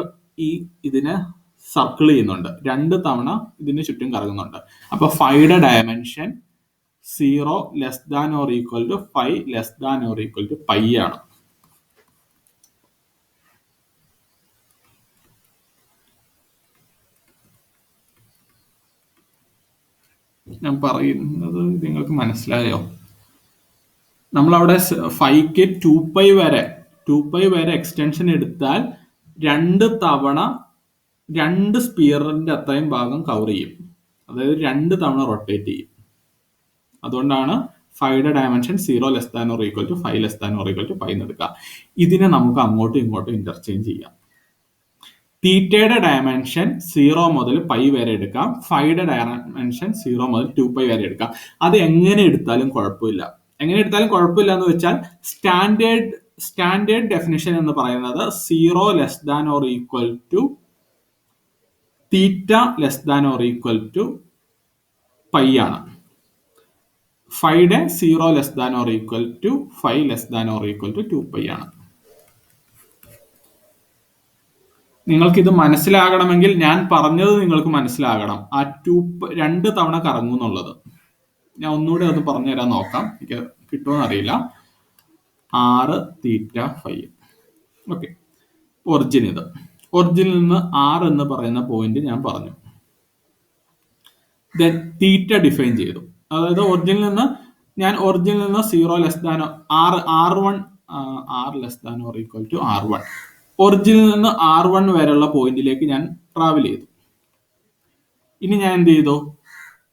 ഇതിനെ സർക്കിൾ ചെയ്യുന്നുണ്ട്, 2 തവണ ഇതിന് ചുറ്റും കറങ്ങുന്നുണ്ട്. അപ്പൊ ഫൈയുടെ dimension 0 less than or equal to 5 less than or equal to π ആണ്. ഞാൻ പറയുന്നത് നിങ്ങൾക്ക് മനസ്സിലായോ? നമ്മളവിടെ ഫൈക്ക് 2π വരെ എക്സ്റ്റൻഷൻ എടുത്താൽ 2 തവണ 2 സ്പിയറിന്റെ അത്രയും ഭാഗം കവർ ചെയ്യും. അതായത് 2 തവണ റൊട്ടേറ്റ് ചെയ്യും. അതുകൊണ്ടാണ് ഫൈയുടെ dimension 0 less than or equal to 5 less than or equal to π എന്ന് എടുക്കുക. ഇതിനെ നമുക്ക് അങ്ങോട്ടും ഇങ്ങോട്ടും ഇന്റർചേഞ്ച് ചെയ്യാം. തീറ്റയുടെ ഡയമെൻഷൻ 0 മുതൽ π വരെ എടുക്കാം, ഫൈയുടെ ഡയമെൻഷൻ 0 മുതൽ 2π വരെ എടുക്കാം. അത് എങ്ങനെ എടുത്താലും കുഴപ്പമില്ല. എങ്ങനെ എടുത്താലും കുഴപ്പമില്ല എന്ന് വെച്ചാൽ സ്റ്റാൻഡേർഡ് ഡെഫിനിഷൻ എന്ന് പറയുന്നത് 0 less than or equal to theta less than or equal to π ആണ്. ഫൈയുടെ 0 less than or equal to 5 less than or equal to 2π ആണ്. നിങ്ങൾക്കിത് മനസ്സിലാകണമെങ്കിൽ ഞാൻ പറഞ്ഞത് നിങ്ങൾക്ക് മനസ്സിലാകണം. ആ 2 തവണ കറങ്ങും എന്നുള്ളത് ഞാൻ ഒന്നുകൂടെ അത് പറഞ്ഞുതരാൻ നോക്കാം, എനിക്ക് കിട്ടുമെന്ന് അറിയില്ല. 6 തീറ്റ 5. ഓക്കെ, ഒറിജിനിൽ നിന്ന് 6 എന്ന് പറയുന്ന പോയിന്റ് ഞാൻ പറഞ്ഞു. ദെൻ തീറ്റ ഡിഫൈൻ ചെയ്തു. അതായത് ഒറിജിനിൽ നിന്ന് 0 less than r less than or equal to r1, ഒറിജിനിൽ നിന്ന് r1 വരെയുള്ള പോയിന്റിലേക്ക് ഞാൻ ട്രാവൽ ചെയ്തു. ഇനി ഞാൻ എന്ത് ചെയ്തു?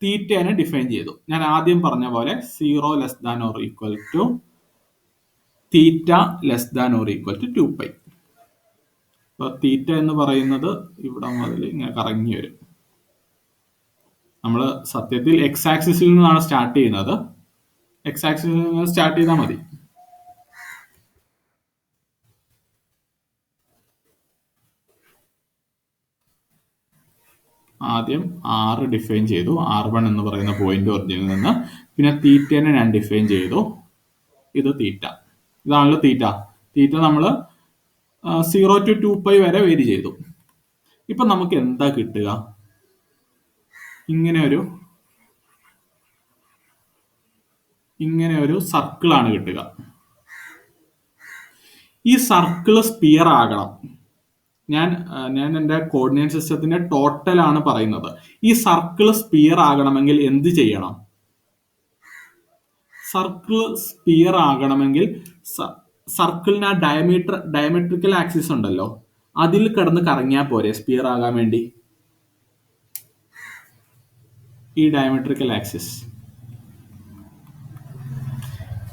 തീറ്റനെ ഡിഫൈൻ ചെയ്തു. ഞാൻ ആദ്യം പറഞ്ഞ പോലെ 0 less than or equal to theta less than or equal to 2π. അപ്പൊ തീറ്റ എന്ന് പറയുന്നത് ഇവിടെ മുതൽ ഇങ്ങനെ കറങ്ങി വരും. നമ്മൾ സത്യത്തിൽ എക്സ് ആക്സിസിൽ നിന്നാണ് സ്റ്റാർട്ട് ചെയ്യുന്നത്. എക്സ് ആക്സിസിൽ നിന്ന് സ്റ്റാർട്ട് ചെയ്താൽ മതി. ആദ്യം r ഡിഫൈൻ ചെയ്തു, r1 എന്ന് പറയുന്ന പോയിന്റ് ഒറിജിനിൽ നിന്ന്. പിന്നെ തീറ്റനെ ഞാൻ ഡിഫൈൻ ചെയ്തു. ഇത് തീറ്റ, ഇതാണല്ലോ തീറ്റ നമ്മൾ 0 to 2π വരെ വേരി ചെയ്തു. ഇപ്പൊ നമുക്ക് എന്താ കിട്ടുക? ഇങ്ങനെ ഒരു സർക്കിളാണ് കിട്ടുക. ഈ സർക്കിള് സ്പിയർ ആകണം. ഞാൻ എൻ്റെ കോർഡിനേറ്റ് സിസ്റ്റത്തിന്റെ ടോട്ടൽ ആണ് പറയുന്നത്. ഈ സർക്കിള് സ്പിയർ ആകണമെങ്കിൽ എന്ത് ചെയ്യണം? സർക്കിൾ സ്പിയർ ആകണമെങ്കിൽ സർക്കിളിന് ആ ഡയമെട്രിക്കൽ ആക്സിസ് ഉണ്ടല്ലോ, അതിൽ കിടന്ന് കറങ്ങിയാൽ പോരെ സ്പിയർ ആകാൻ വേണ്ടി? ഈ ഡയമെട്രിക്കൽ ആക്സിസ്,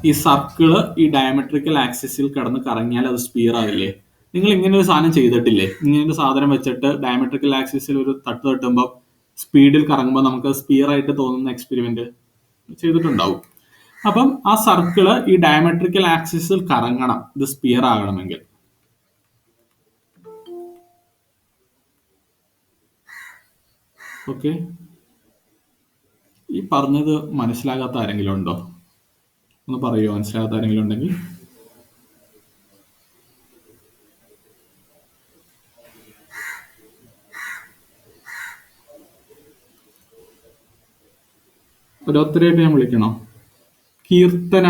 ഈ സർക്കിള് ഈ ഡയമെട്രിക്കൽ ആക്സിസിൽ കിടന്ന് കറങ്ങിയാൽ അത് സ്പിയർ ആവില്ലേ? നിങ്ങൾ ഇങ്ങനെ ഒരു സാധനം ചെയ്തിട്ടില്ലേ? ഇങ്ങനെ ഒരു സാധനം വെച്ചിട്ട് ഡയമെട്രിക്കൽ ആക്സിസിൽ ഒരു തട്ട് തട്ടുമ്പോൾ സ്പീഡിൽ കറങ്ങുമ്പോൾ നമുക്ക് സ്പിയർ ആയിട്ട് തോന്നുന്ന എക്സ്പെരിമെന്റ് ചെയ്തിട്ടുണ്ടാവും. അപ്പം ആ സർക്കിള് ഈ ഡയമെട്രിക്കൽ ആക്സിസിൽ കറങ്ങണം, ഇത് സ്പിയർ ആകണമെങ്കിൽ. ഓക്കെ, ഈ പറഞ്ഞത് മനസ്സിലാകാത്ത ആരെങ്കിലും ഉണ്ടോ? ഒന്ന് പറയുമോ മനസ്സിലാകാത്ത ആരെങ്കിലും ഉണ്ടെങ്കിൽ? ഓരോരുത്തരായിട്ട് ഞാൻ വിളിക്കണോ? കീർത്തന,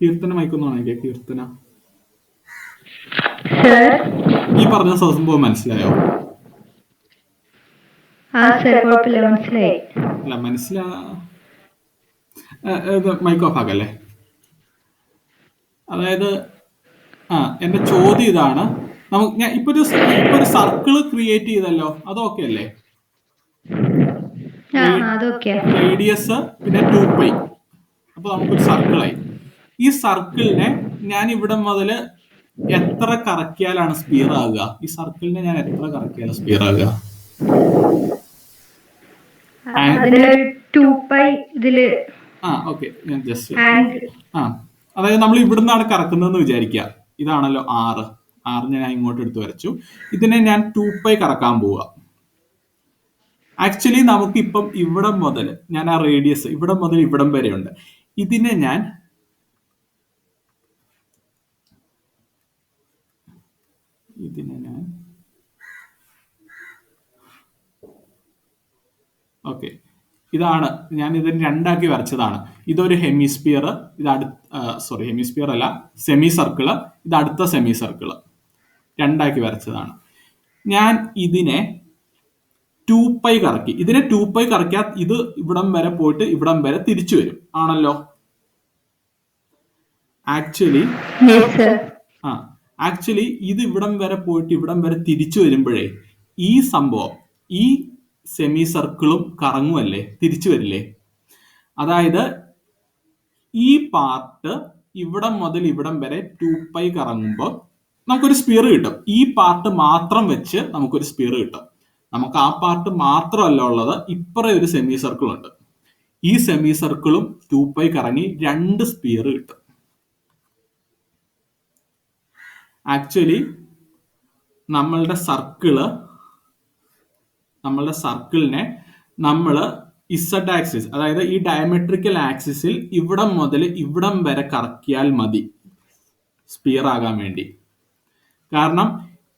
കീർത്തന മയക്കൊന്നാണെങ്കിൽ കീർത്തന, ഈ പറഞ്ഞ സംഭവം മനസ്സിലായോ? അല്ല മൈക്ക് ഓഫ് ആക്കല്ലേ. അതായത് എന്റെ ചോദ്യം ഇതാണ്, ഞാൻ ഇപ്പൊ ഒരു സർക്കിള് ക്രിയേറ്റ് ചെയ്തല്ലോ, അത് ഓക്കെ അല്ലേ? റേഡിയസ് പിന്നെ 2π, അപ്പൊ നമുക്കൊരു സർക്കിളായി. ഈ സർക്കിളിനെ ഞാൻ ഇവിടെ മുതൽ എത്ര കറക്കിയാലാണ് സ്പിയർ ആകുക? ഈ സർക്കിളിനെ ഞാൻ എത്ര കറക്കിയാലും സ്പിയർ ആകുക? ഓക്കെ, ഞാൻ ജസ്റ്റ് അതായത് നമ്മൾ ഇവിടുന്നാണ് കറക്കുന്നതെന്ന് വിചാരിക്കുക. ഇതാണല്ലോ ആറിനെ ഞാൻ ഇങ്ങോട്ട് എടുത്ത് വരച്ചു. ഇതിനെ ഞാൻ 2π കറക്കാൻ പോവുക. ആക്ച്വലി നമുക്കിപ്പം ഇവിടം മുതൽ ഞാൻ ആ റേഡിയസ് ഇവിടം മുതൽ ഇവിടം വരെ ഉണ്ട്. ഇതിനെ ഞാൻ ഓക്കെ, ഇതാണ് ഞാൻ ഇതിന് രണ്ടാക്കി വരച്ചതാണ്. ഇതൊരു ഹെമിസ്ഫിയർ, ഇത് ഹെമിസ്ഫിയർ അല്ല, സെമി സർക്കിള്, ഇത് അടുത്ത സെമി സർക്കിള്, രണ്ടാക്കി വരച്ചതാണ്. ഞാൻ ഇതിനെ 2π കറക്കി. ഇതിനെ 2π കറക്കിയാൽ ഇത് ഇവിടം വരെ പോയിട്ട് ഇവിടം വരെ തിരിച്ചു വരും, ആണല്ലോ? ആക്ച്വലി ഇത് ഇവിടം വരെ പോയിട്ട് ഇവിടം വരെ തിരിച്ചു വരുമ്പോഴേ ഈ സംഭവം, ഈ സെമി സർക്കിളും കറങ്ങുമല്ലേ, തിരിച്ചു വരില്ലേ? അതായത് ഈ പാർട്ട് ഇവിടം മുതൽ ഇവിടം വരെ 2π കറങ്ങുമ്പോൾ നമുക്കൊരു സ്പിയർ കിട്ടും. ഈ പാർട്ട് മാത്രം വെച്ച് നമുക്കൊരു സ്പിയർ കിട്ടും. നമുക്ക് ആ പാർട്ട് മാത്രമല്ല ഉള്ളത്, ഇപ്പറേ ഒരു സെമി സർക്കിൾ ഉണ്ട്. ഈ സെമി സർക്കിളും 2π കറങ്ങി 2 സ്പിയർ കിട്ടും. ആക്ച്വലി നമ്മളുടെ സർക്കിളിനെ നമ്മൾ ഇസഡ് ആക്സിസ്, അതായത് ഈ ഡയമെട്രിക്കൽ ആക്സിസിൽ ഇവിടം മുതൽ ഇവിടം വരെ കറക്കിയാൽ മതി സ്പിയർ ആകാൻ വേണ്ടി. കാരണം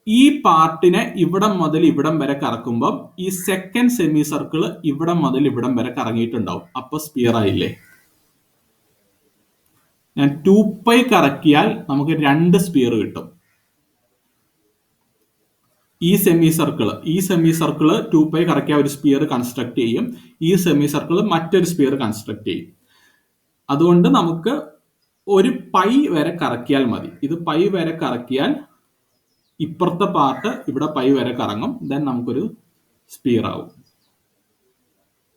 ഈ പാർട്ടിനെ ഇവിടം മുതൽ ഇവിടം വരെ കറക്കുമ്പോൾ ഈ സെക്കൻഡ് സെമി സർക്കിൾ ഇവിടം മുതൽ ഇവിടം വരെ കറങ്ങിയിട്ടുണ്ടാവും, അപ്പൊ സ്പിയർ ആയില്ലേ? ഞാൻ 2π കറക്കിയാൽ നമുക്ക് 2 സ്പിയർ കിട്ടും. ഈ സെമി സർക്കിള് 2π കറക്കിയ ഒരു സ്പിയർ കൺസ്ട്രക്ട് ചെയ്യും, ഈ സെമി സർക്കിൾ മറ്റൊരു സ്പിയർ കൺസ്ട്രക്ട് ചെയ്യും. അതുകൊണ്ട് നമുക്ക് ഒരു പൈ വരെ കറക്കിയാൽ മതി. ഇത് പൈ വരെ കറക്കിയാൽ ഇപ്പുറത്തെ പാർട്ട് ഇവിടെ പൈ വരെ കറങ്ങും, ദെൻ നമുക്കൊരു സ്പിയർ ആവും.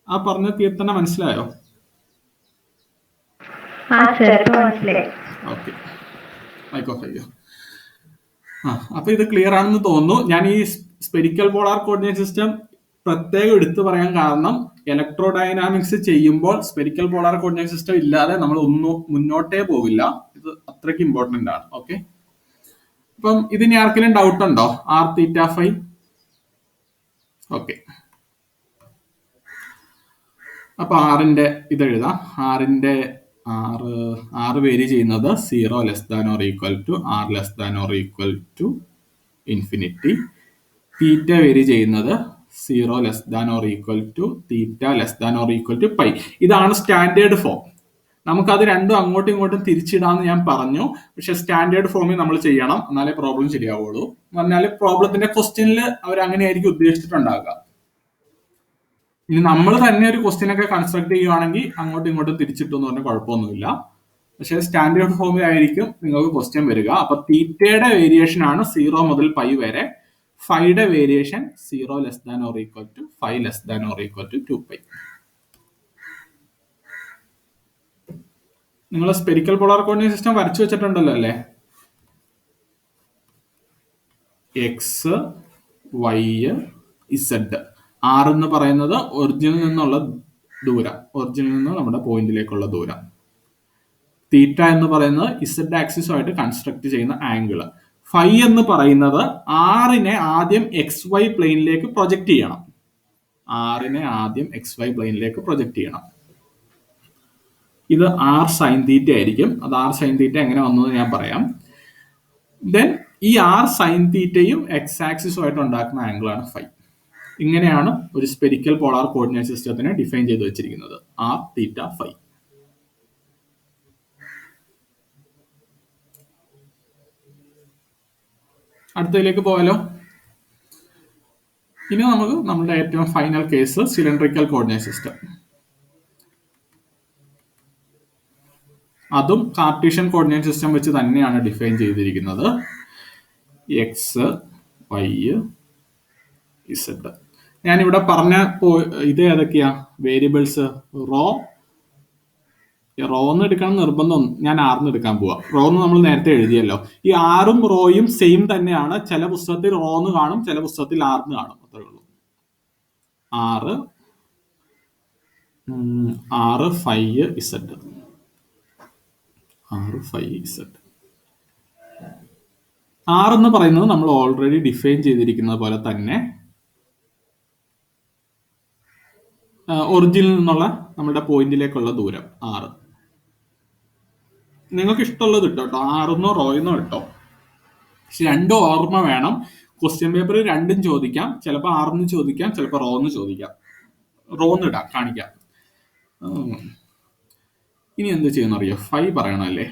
ആ പറഞ്ഞ കീർത്തന മനസ്സിലായോ? ഓക്കെ, ആയിക്കോട്ടെ. അപ്പൊ ഇത് ക്ലിയർ ആണെന്ന് തോന്നുന്നു. ഞാൻ ഈ സ്പെരിക്കൽ പോളാർ കോർഡിനേറ്റ് സിസ്റ്റം പ്രത്യേകം എടുത്തു പറയാൻ കാരണം, ഇലക്ട്രോഡൈനാമിക്സ് ചെയ്യുമ്പോൾ സ്പെരിക്കൽ പോളാർ കോർഡിനേറ്റ് സിസ്റ്റം ഇല്ലാതെ നമ്മൾ ഒന്നും മുന്നോട്ടേ പോവില്ല. ഇത് അത്രയ്ക്ക് ഇമ്പോർട്ടന്റ് ആണ്. ഓക്കെ, അപ്പം ഇതിന് ആർക്കെങ്കിലും ഡൗട്ട് ഉണ്ടോ? r(θ)φ. ഓക്കെ, അപ്പൊ ആറിന്റെ ഇത് എഴുതാം. ആറിന്റെ ആറ് വേരി ചെയ്യുന്നത് 0 <= r <= ഇൻഫിനിറ്റി. തീറ്റ വേരി ചെയ്യുന്നത് 0 <= θ <= π. ഇതാണ് സ്റ്റാൻഡേർഡ് ഫോം. നമുക്കത് രണ്ടും അങ്ങോട്ടും ഇങ്ങോട്ടും തിരിച്ചിടാന്ന് ഞാൻ പറഞ്ഞു. പക്ഷെ സ്റ്റാൻഡേർഡ് ഫോമിൽ നമ്മൾ ചെയ്യണം, എന്നാലേ പ്രോബ്ലം ശരിയാവുള്ളൂ. എന്ന് പറഞ്ഞാൽ പ്രോബ്ലത്തിന്റെ ക്വസ്റ്റ്യനിൽ അവർ അങ്ങനെയായിരിക്കും ഉദ്ദേശിച്ചിട്ടുണ്ടാകുക. ഇനി നമ്മൾ തന്നെ ഒരു ക്വസ്റ്റ്യൻ ഒക്കെ കൺസ്ട്രക്ട് ചെയ്യുവാണെങ്കിൽ അങ്ങോട്ടും ഇങ്ങോട്ടും തിരിച്ചിട്ടു എന്ന് പറഞ്ഞാൽ കുഴപ്പമൊന്നുമില്ല. പക്ഷെ സ്റ്റാൻഡേർഡ് ഫോമിൽ ആയിരിക്കും നിങ്ങൾക്ക് ക്വസ്റ്റ്യൻ വരിക. അപ്പൊ തീറ്റയുടെ വേരിയേഷൻ ആണ് 0 മുതൽ π വരെ. ഫൈയുടെ വേരിയേഷൻ 0 <= 5 <= 2π. നിങ്ങൾ സ്പെരിക്കൽ പോളാർ കോർഡിനേറ്റ് സിസ്റ്റം വരച്ചു വെച്ചിട്ടുണ്ടല്ലോ അല്ലേ? X Y Z. ആർ എന്ന് പറയുന്നത് ഒറിജിനിൽ നിന്നുള്ള ദൂരം, ഒറിജിനിൽ നിന്ന് നമ്മുടെ പോയിന്റിലേക്കുള്ള ദൂരം. തീറ്റ എന്ന് പറയുന്നത് ഇസഡ് ആക്സിസുമായിട്ട് കൺസ്ട്രക്ട് ചെയ്യുന്ന ആംഗിള്. ഫൈ എന്ന് പറയുന്നത് ആറിനെ ആദ്യം എക്സ് വൈ പ്ലെയിനിലേക്ക് പ്രൊജക്ട് ചെയ്യണം. ആറിനെ ആദ്യം എക്സ് വൈ പ്ലെയിനിലേക്ക് പ്രൊജക്ട് ചെയ്യണം. ഇത് ആർ സൈൻ തീറ്റ ആയിരിക്കും. അത് ആർ സൈൻ തീറ്റ എങ്ങനെ വന്നത് ഞാൻ പറയാം. ദെൻ ഈ ആർ സൈൻ തീറ്റയും എക്സ് ആക്സിസുമായിട്ട് ഉണ്ടാക്കുന്ന ആംഗിളാണ് ഫൈ. ഇങ്ങനെയാണ് ഒരു സ്പെരിക്കൽ പോളാർ കോർഡിനേറ്റ് സിസ്റ്റത്തിനെ ഡിഫൈൻ ചെയ്ത് വെച്ചിരിക്കുന്നത്, ആർ തീറ്റ ഫൈ. അടുത്തതിലേക്ക് പോയാലോ. ഇനി നമുക്ക് നമ്മുടെ ഏറ്റവും final case cylindrical coordinate system. അതും കാർട്ടീഷ്യൻ കോർഡിനേറ്റ് സിസ്റ്റം വെച്ച് തന്നെയാണ് ഡിഫൈൻ ചെയ്തിരിക്കുന്നത്. X Y Z. ഞാനിവിടെ പറഞ്ഞ ഇത് ഏതൊക്കെയാ വേരിയബിൾസ്? റോ എന്ന് എടുക്കണം നിർബന്ധം, ഞാൻ ആറിന് എടുക്കാൻ പോവാ. റോ എന്ന് നമ്മൾ നേരത്തെ എഴുതിയല്ലോ. ഈ ആറും റോയും സെയിം തന്നെയാണ്. ചില പുസ്തകത്തിൽ റോ എന്ന് കാണും, ചില പുസ്തകത്തിൽ ആറിന് കാണും. അത്രേ ഉള്ളൂ. ആറ് ഫൈ ഇസഡ്. ആർ എന്ന് പറയുന്നത് നമ്മൾ ഓൾറെഡി ഡിഫൈൻ ചെയ്തിരിക്കുന്നത് പോലെ തന്നെ ഒറിജിനിൽ നിന്നുള്ള നമ്മുടെ പോയിന്റിലേക്കുള്ള ദൂരം 6. നിങ്ങൾക്ക് ഇഷ്ടമുള്ളത് ഇട്ടോ കേട്ടോ, ആറെന്നോ റോയെന്നോ ഇട്ടോ. പക്ഷെ രണ്ടും ഓർമ്മ വേണം. ക്വസ്റ്റ്യൻ പേപ്പറിൽ രണ്ടും ചോദിക്കാം. ചിലപ്പോൾ ആറെന്ന് ചോദിക്കാം, ചിലപ്പോൾ റോന്ന് ചോദിക്കാം. റോന്ന് ഇടാം, കാണിക്കാം. ഇനി എന്ത് ചെയ്യുന്ന അറിയോ? ഫൈ പറയണമല്ലേ.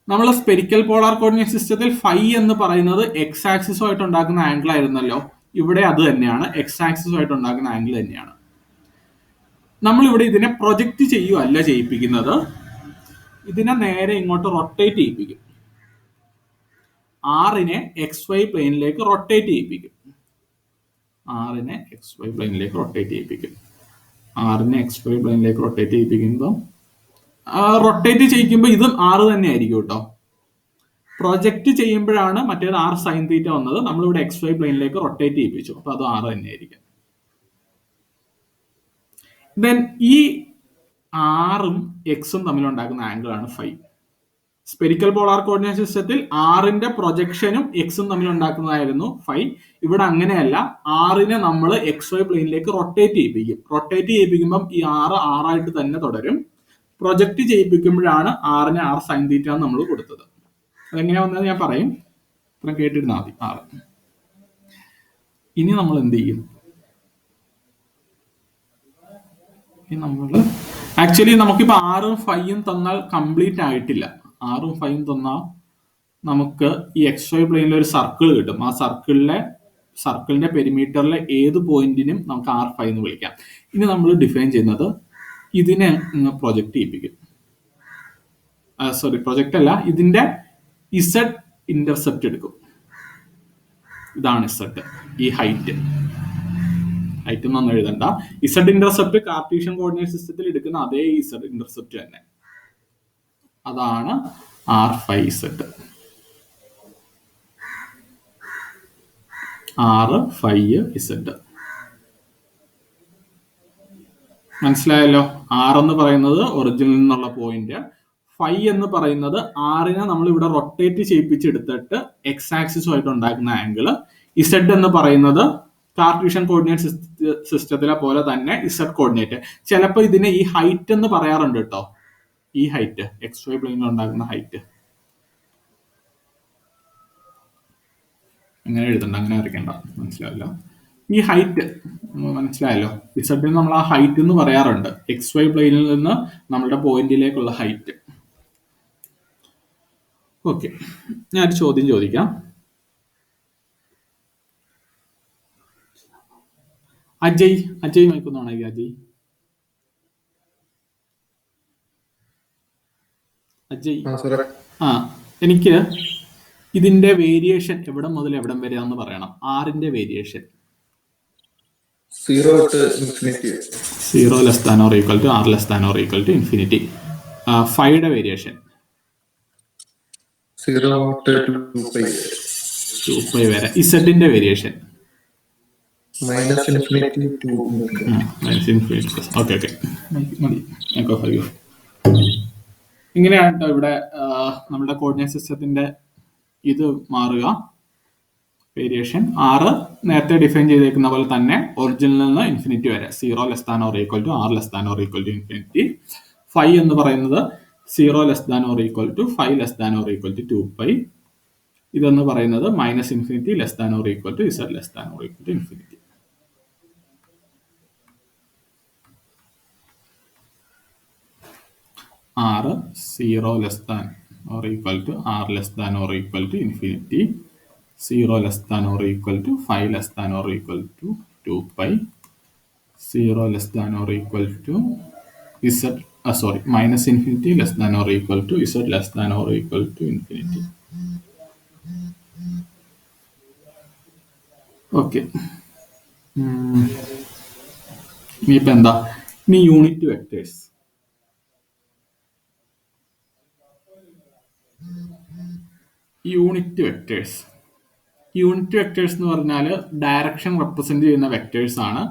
നമ്മൾ സ്പെരിക്കൽ പോളാർ കോർഡിനേറ്റ് സിസ്റ്റത്തിൽ ഫൈ എന്ന് പറയുന്നത് എക്സ് ആക്സിസുമായിട്ട് ഉണ്ടാക്കുന്ന ആംഗിൾ ആയിരുന്നല്ലോ. ഇവിടെ അത് തന്നെയാണ്, എക്സ് ആക്സിസുമായിട്ട് ഉണ്ടാക്കുന്ന ആംഗിൾ തന്നെയാണ്. നമ്മൾ ഇവിടെ ഇതിനെ പ്രൊജക്റ്റ് ചെയ്യുകയല്ല ചെയ്യിപ്പിക്കുന്നത്, ഇതിനെ നേരെ ഇങ്ങോട്ട് റൊട്ടേറ്റ് ചെയ്യിപ്പിക്കും. ആറിനെ എക്സ് വൈ പ്ലെയിനിലേക്ക് റൊട്ടേറ്റ് ചെയ്യിപ്പിക്കും. ആറിനെ എക്സ് വൈ പ്ലെയിനിലേക്ക് റൊട്ടേറ്റ് ചെയ്യിപ്പിക്കുമ്പോൾ റൊട്ടേറ്റ് ചെയ്യിക്കുമ്പോൾ ഇതും ആറ് തന്നെ ആയിരിക്കും കേട്ടോ. പ്രൊജക്റ്റ് ചെയ്യുമ്പോഴാണ് മറ്റേത് ആർ സൈൻ തീറ്റ വന്നത്. നമ്മളിവിടെ എക്സ് വൈ പ്ലെയിനിലേക്ക് റൊട്ടേറ്റ് ചെയ്യിപ്പിച്ചു, അപ്പൊ അത് ആറ് തന്നെ ആയിരിക്കും. ദെൻ ഈ ആറും എക്സും തമ്മിൽ ഉണ്ടാക്കുന്ന ആംഗിൾ ആണ് ഫൈ. സ്പെരിക്കൽ പോളാർ കോർഡിനേറ്റ് സിസ്റ്റത്തിൽ ആറിന്റെ പ്രൊജക്ഷനും എക്സും തമ്മിൽ ഉണ്ടാക്കുന്നതായിരുന്നു ഫൈ. ഇവിടെ അങ്ങനെയല്ല, ആറിനെ നമ്മൾ എക്സ് വൈ പ്ലെയിനിലേക്ക് റൊട്ടേറ്റ് ചെയ്യിപ്പിക്കും. റൊട്ടേറ്റ് ചെയ്യിപ്പിക്കുമ്പം ഈ ആറ് ആറായിട്ട് തന്നെ തുടരും. പ്രൊജക്റ്റ് ചെയ്യിപ്പിക്കുമ്പോഴാണ് ആറിന് ആർ സൈൻ തീറ്റ നമ്മൾ കൊടുത്തത്. അതെങ്ങനെയാ വന്നത് ഞാൻ പറയും, ഇത്ര കേട്ടിരുന്നാൽ മതി. ആറ്. ഇനി നമ്മൾ എന്ത് ചെയ്യും? ആക്ച്വലി നമുക്കിപ്പോ ആറും ഫൈയും തന്നാൽ കംപ്ലീറ്റ് ആയിട്ടില്ല. ആറും ഫൈയും തന്നാൽ നമുക്ക് ഈ എക്സ് വൈ പ്ലെയിനിൽ ഒരു സർക്കിൾ കിട്ടും. ആ സർക്കിളിന്റെ പെരിമീറ്ററിലെ ഏത് പോയിന്റിനും നമുക്ക് ആർ ഫൈ എന്ന് വിളിക്കാം. ഇനി നമ്മൾ ഡിഫൈൻ ചെയ്യുന്നത് ഇതിനെ പ്രൊജക്ട് ചെയ്യിപ്പിക്കും. പ്രൊജക്ട് അല്ല, ഇതിന്റെ ഇസഡ് ഇന്റർസെപ്റ്റ് എടുക്കും. ഇതാണ് ഇസഡ്, ഈ ഹൈറ്റ് ഒന്നും എഴുതണ്ട. ഇസഡ് ഇന്റർസെപ്റ്റ് കാർട്ടീഷ്യൻ കോർഡിനേറ്റ് സിസ്റ്റത്തിൽ എടുക്കുന്ന അതേ ഇസഡ് ഇന്റർസെപ്റ്റ് തന്നെ. അതാണ് ആർ ഫൈ ഇസഡ്. ആറ് ഫൈ ഇസഡ് മനസ്സിലായല്ലോ. ആർ എന്ന് പറയുന്നത് ഒറിജിനിൽ നിന്നുള്ള പോയിന്റ്, ഫൈ എന്ന് പറയുന്നത് ആറിനെ നമ്മൾ ഇവിടെ റൊട്ടേറ്റ് ചെയ്യിപ്പിച്ചെടുത്തിട്ട് എക്സ് ആക്സിസുമായിട്ട് ഉണ്ടാക്കുന്ന ആംഗിള്. ഇസഡ് എന്ന് പറയുന്നത് കാർട്ടീഷ്യൻ കോർഡിനേറ്റ് സിസ്റ്റത്തിലെ പോലെ തന്നെ ഇസഡ് കോർഡിനേറ്റ്. ചിലപ്പോൾ ഇതിനെ ഈ ഹൈറ്റ് എന്ന് പറയാറുണ്ട് കേട്ടോ. ഈ ഹൈറ്റ് എക്സ് വൈ പ്ലെയിനിൽ ഉണ്ടാക്കുന്ന ഹൈറ്റ് അങ്ങനെ എഴുതണ്ട, അങ്ങനെ വരയ്ക്കണ്ട, മനസ്സിലാവില്ല. ഈ ഹൈറ്റ് മനസ്സിലായല്ലോ. ഇസഡിൽ നമ്മൾ ആ ഹൈറ്റ് എന്ന് പറയാറുണ്ട്, എക്സ് വൈ പ്ലെയിനിൽ നിന്ന് നമ്മുടെ പോയിന്റിലേക്കുള്ള ഹൈറ്റ്. ഓക്കെ, ഞാനൊരു ചോദ്യം ചോദിക്കാം. അജയ് മൈക്കൊന്നാണ്. അജയ് എനിക്ക് ഇതിന്റെ വേരിയേഷൻ എവിടെ മുതൽ എവിടം വരെ എന്ന് പറയണം. ആറിന്റെ variation 0 to infinity. 0 less than or equal to r less than or equal to infinity. 5 variation 0 to 2 pi. 2π വരെ. ഇസഡിന്റെ variation minus infinity to. Okay മതി. ഇങ്ങനെയാണ് കേട്ടോ ഇവിടെ നമ്മുടെ കോർഡിനേറ്റ് സിസ്റ്റത്തിന്റെ ഇത് മാറുക, വേരിയേഷൻ. 6 നേരത്തെ ഡിഫൈൻ ചെയ്തേക്കുന്ന പോലെ തന്നെ ഒറിജിനിൽ നിന്ന് ഇൻഫിനിറ്റി വരെ 0 less than or equal to r less than or equal to infinity. 5 എന്ന് പറയുന്നത് 0 less than or equal to 5 less than or equal to 2π. ഇതെന്ന് പറയുന്നത് minus infinity less than or equal to z less than or equal to infinity. r 0 less than or equal to r less than or equal to infinity, 0 less than or equal to 5 less than or equal to 2π, 0 less than or equal to minus infinity less than or equal to z less than or equal to infinity. Okay, ഇനിയിപ്പോ എന്താ, ഇനി യൂണിറ്റ് വെക്ടേഴ്സ്. യൂണിറ്റ് വെക്ടേഴ്സ് എന്ന് പറഞ്ഞാൽ ഡയറക്ഷൻ റെപ്രസെന്റ് ചെയ്യുന്ന വെക്ടേഴ്സ് ആണ്.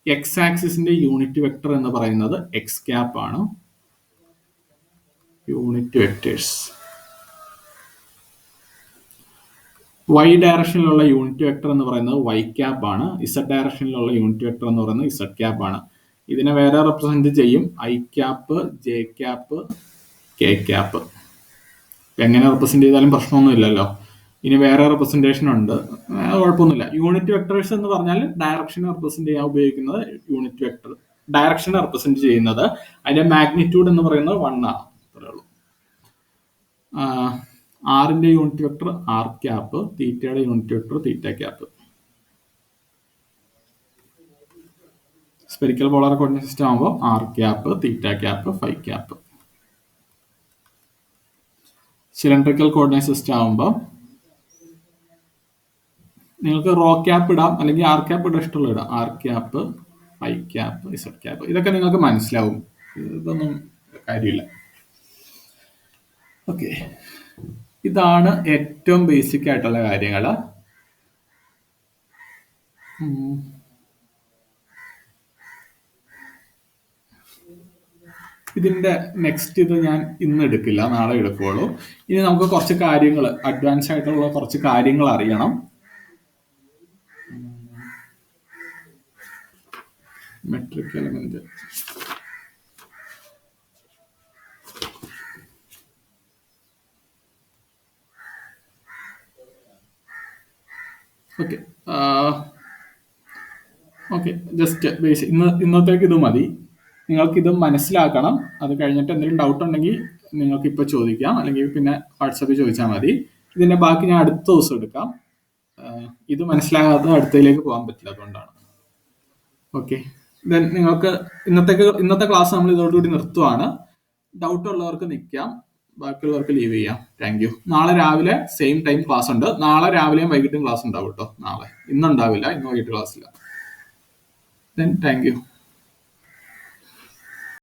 എക്സ് ആക്സിസിന്റെ യൂണിറ്റ് വെക്ടർ എന്ന് പറയുന്നത് എക്സ് ക്യാപ്പ് ആണ്. Unit vectors. വൈ ഡയറക്ഷനിലുള്ള യൂണിറ്റ് വെക്ടർ എന്ന് പറയുന്നത് വൈ ക്യാപ്പ് ആണ്. ഇസഡ് ഡയറക്ഷനിലുള്ള യൂണിറ്റ് വെക്ടർ എന്ന് പറയുന്നത് ഇസഡ് ക്യാപ്പ് ആണ്. ഇതിനെ വേറെ റെപ്രസെന്റ് ചെയ്യും I cap, J cap, K cap. എങ്ങനെ റെപ്രസെന്റ് ചെയ്താലും പ്രശ്നമൊന്നും ഇല്ലല്ലോ. ഇനി വേറെ റെപ്രസെന്റേഷൻ ഉണ്ട്, കുഴപ്പമൊന്നുമില്ല. യൂണിറ്റ് വെക്ടേഴ്സ് എന്ന് പറഞ്ഞാൽ ഡയറക്ഷനെ റെപ്രസെന്റ് ചെയ്യാൻ ഉപയോഗിക്കുന്നത് യൂണിറ്റ് വെക്ടർ. ഡയറക്ഷനെ റെപ്രസെന്റ് ചെയ്യുന്നത് അതിന്റെ മാഗ്നിറ്റ്യൂഡ് എന്ന് പറയുന്നത് 1 ആണ്. അത്രേ ഉള്ളൂ. ആറിന്റെ യൂണിറ്റ് വെക്ടർ ആർ ക്യാപ്പ്, തീറ്റയുടെ unit vector theta cap. Spherical polar coordinate system ആകുമ്പോൾ r cap, theta cap, phi cap. Cylindrical coordinate system ആകുമ്പോൾ നിങ്ങൾക്ക് റോ ക്യാപ്പ് ഇടാം, അല്ലെങ്കിൽ ആർ ക്യാപ്പ് ഇടാൻ ഇഷ്ടമുള്ള ഇടാം. R cap, phi cap, Z cap, ഇതൊക്കെ നിങ്ങൾക്ക് മനസ്സിലാവും, ഇതൊന്നും കാര്യമില്ല. ഓക്കെ, ഇതാണ് ഏറ്റവും ബേസിക് ആയിട്ടുള്ള കാര്യങ്ങൾ. ഇതിന്റെ നെക്സ്റ്റ് ഇത് ഞാൻ ഇന്ന് എടുക്കില്ല, നാളെ എടുക്കുള്ളൂ. ഇനി നമുക്ക് കുറച്ച് കാര്യങ്ങൾ, അഡ്വാൻസ് ആയിട്ടുള്ള കുറച്ച് കാര്യങ്ങൾ അറിയണം. Metric element. Okay, just basic ഇന്നത്തേക്ക് ഇത് മതി. നിങ്ങൾക്ക് ഇത് മനസ്സിലാക്കണം. അത് കഴിഞ്ഞിട്ട് എന്തെങ്കിലും ഡൗട്ട് ഉണ്ടെങ്കിൽ നിങ്ങൾക്ക് ഇപ്പോൾ ചോദിക്കാം, അല്ലെങ്കിൽ പിന്നെ വാട്സാപ്പിൽ ചോദിച്ചാൽ മതി. ഇതിന്റെ ബാക്കി ഞാൻ അടുത്ത ദിവസം എടുക്കാം. ഇത് മനസ്സിലാകാതെ അടുത്തതിലേക്ക് പോകാൻ പറ്റില്ല, അതുകൊണ്ടാണ്. ഓക്കെ, ദെൻ നിങ്ങൾക്ക് ഇന്നത്തെ ക്ലാസ് നമ്മൾ ഇതോടുകൂടി നിർത്തുവാണ്. ഡൗട്ട് ഉള്ളവർക്ക് നിൽക്കാം, ബാക്കിയുള്ളവർക്ക് ലീവ് ചെയ്യാം. Thank you. നാളെ രാവിലെ സെയിം ടൈം ക്ലാസ് ഉണ്ട്. നാളെ രാവിലെയും വൈകിട്ടും ക്ലാസ് ഉണ്ടാവും കേട്ടോ. ഇന്നുണ്ടാവില്ല, ഇന്ന് വൈകിട്ട് ക്ലാസ്സില്ല. Then thank you.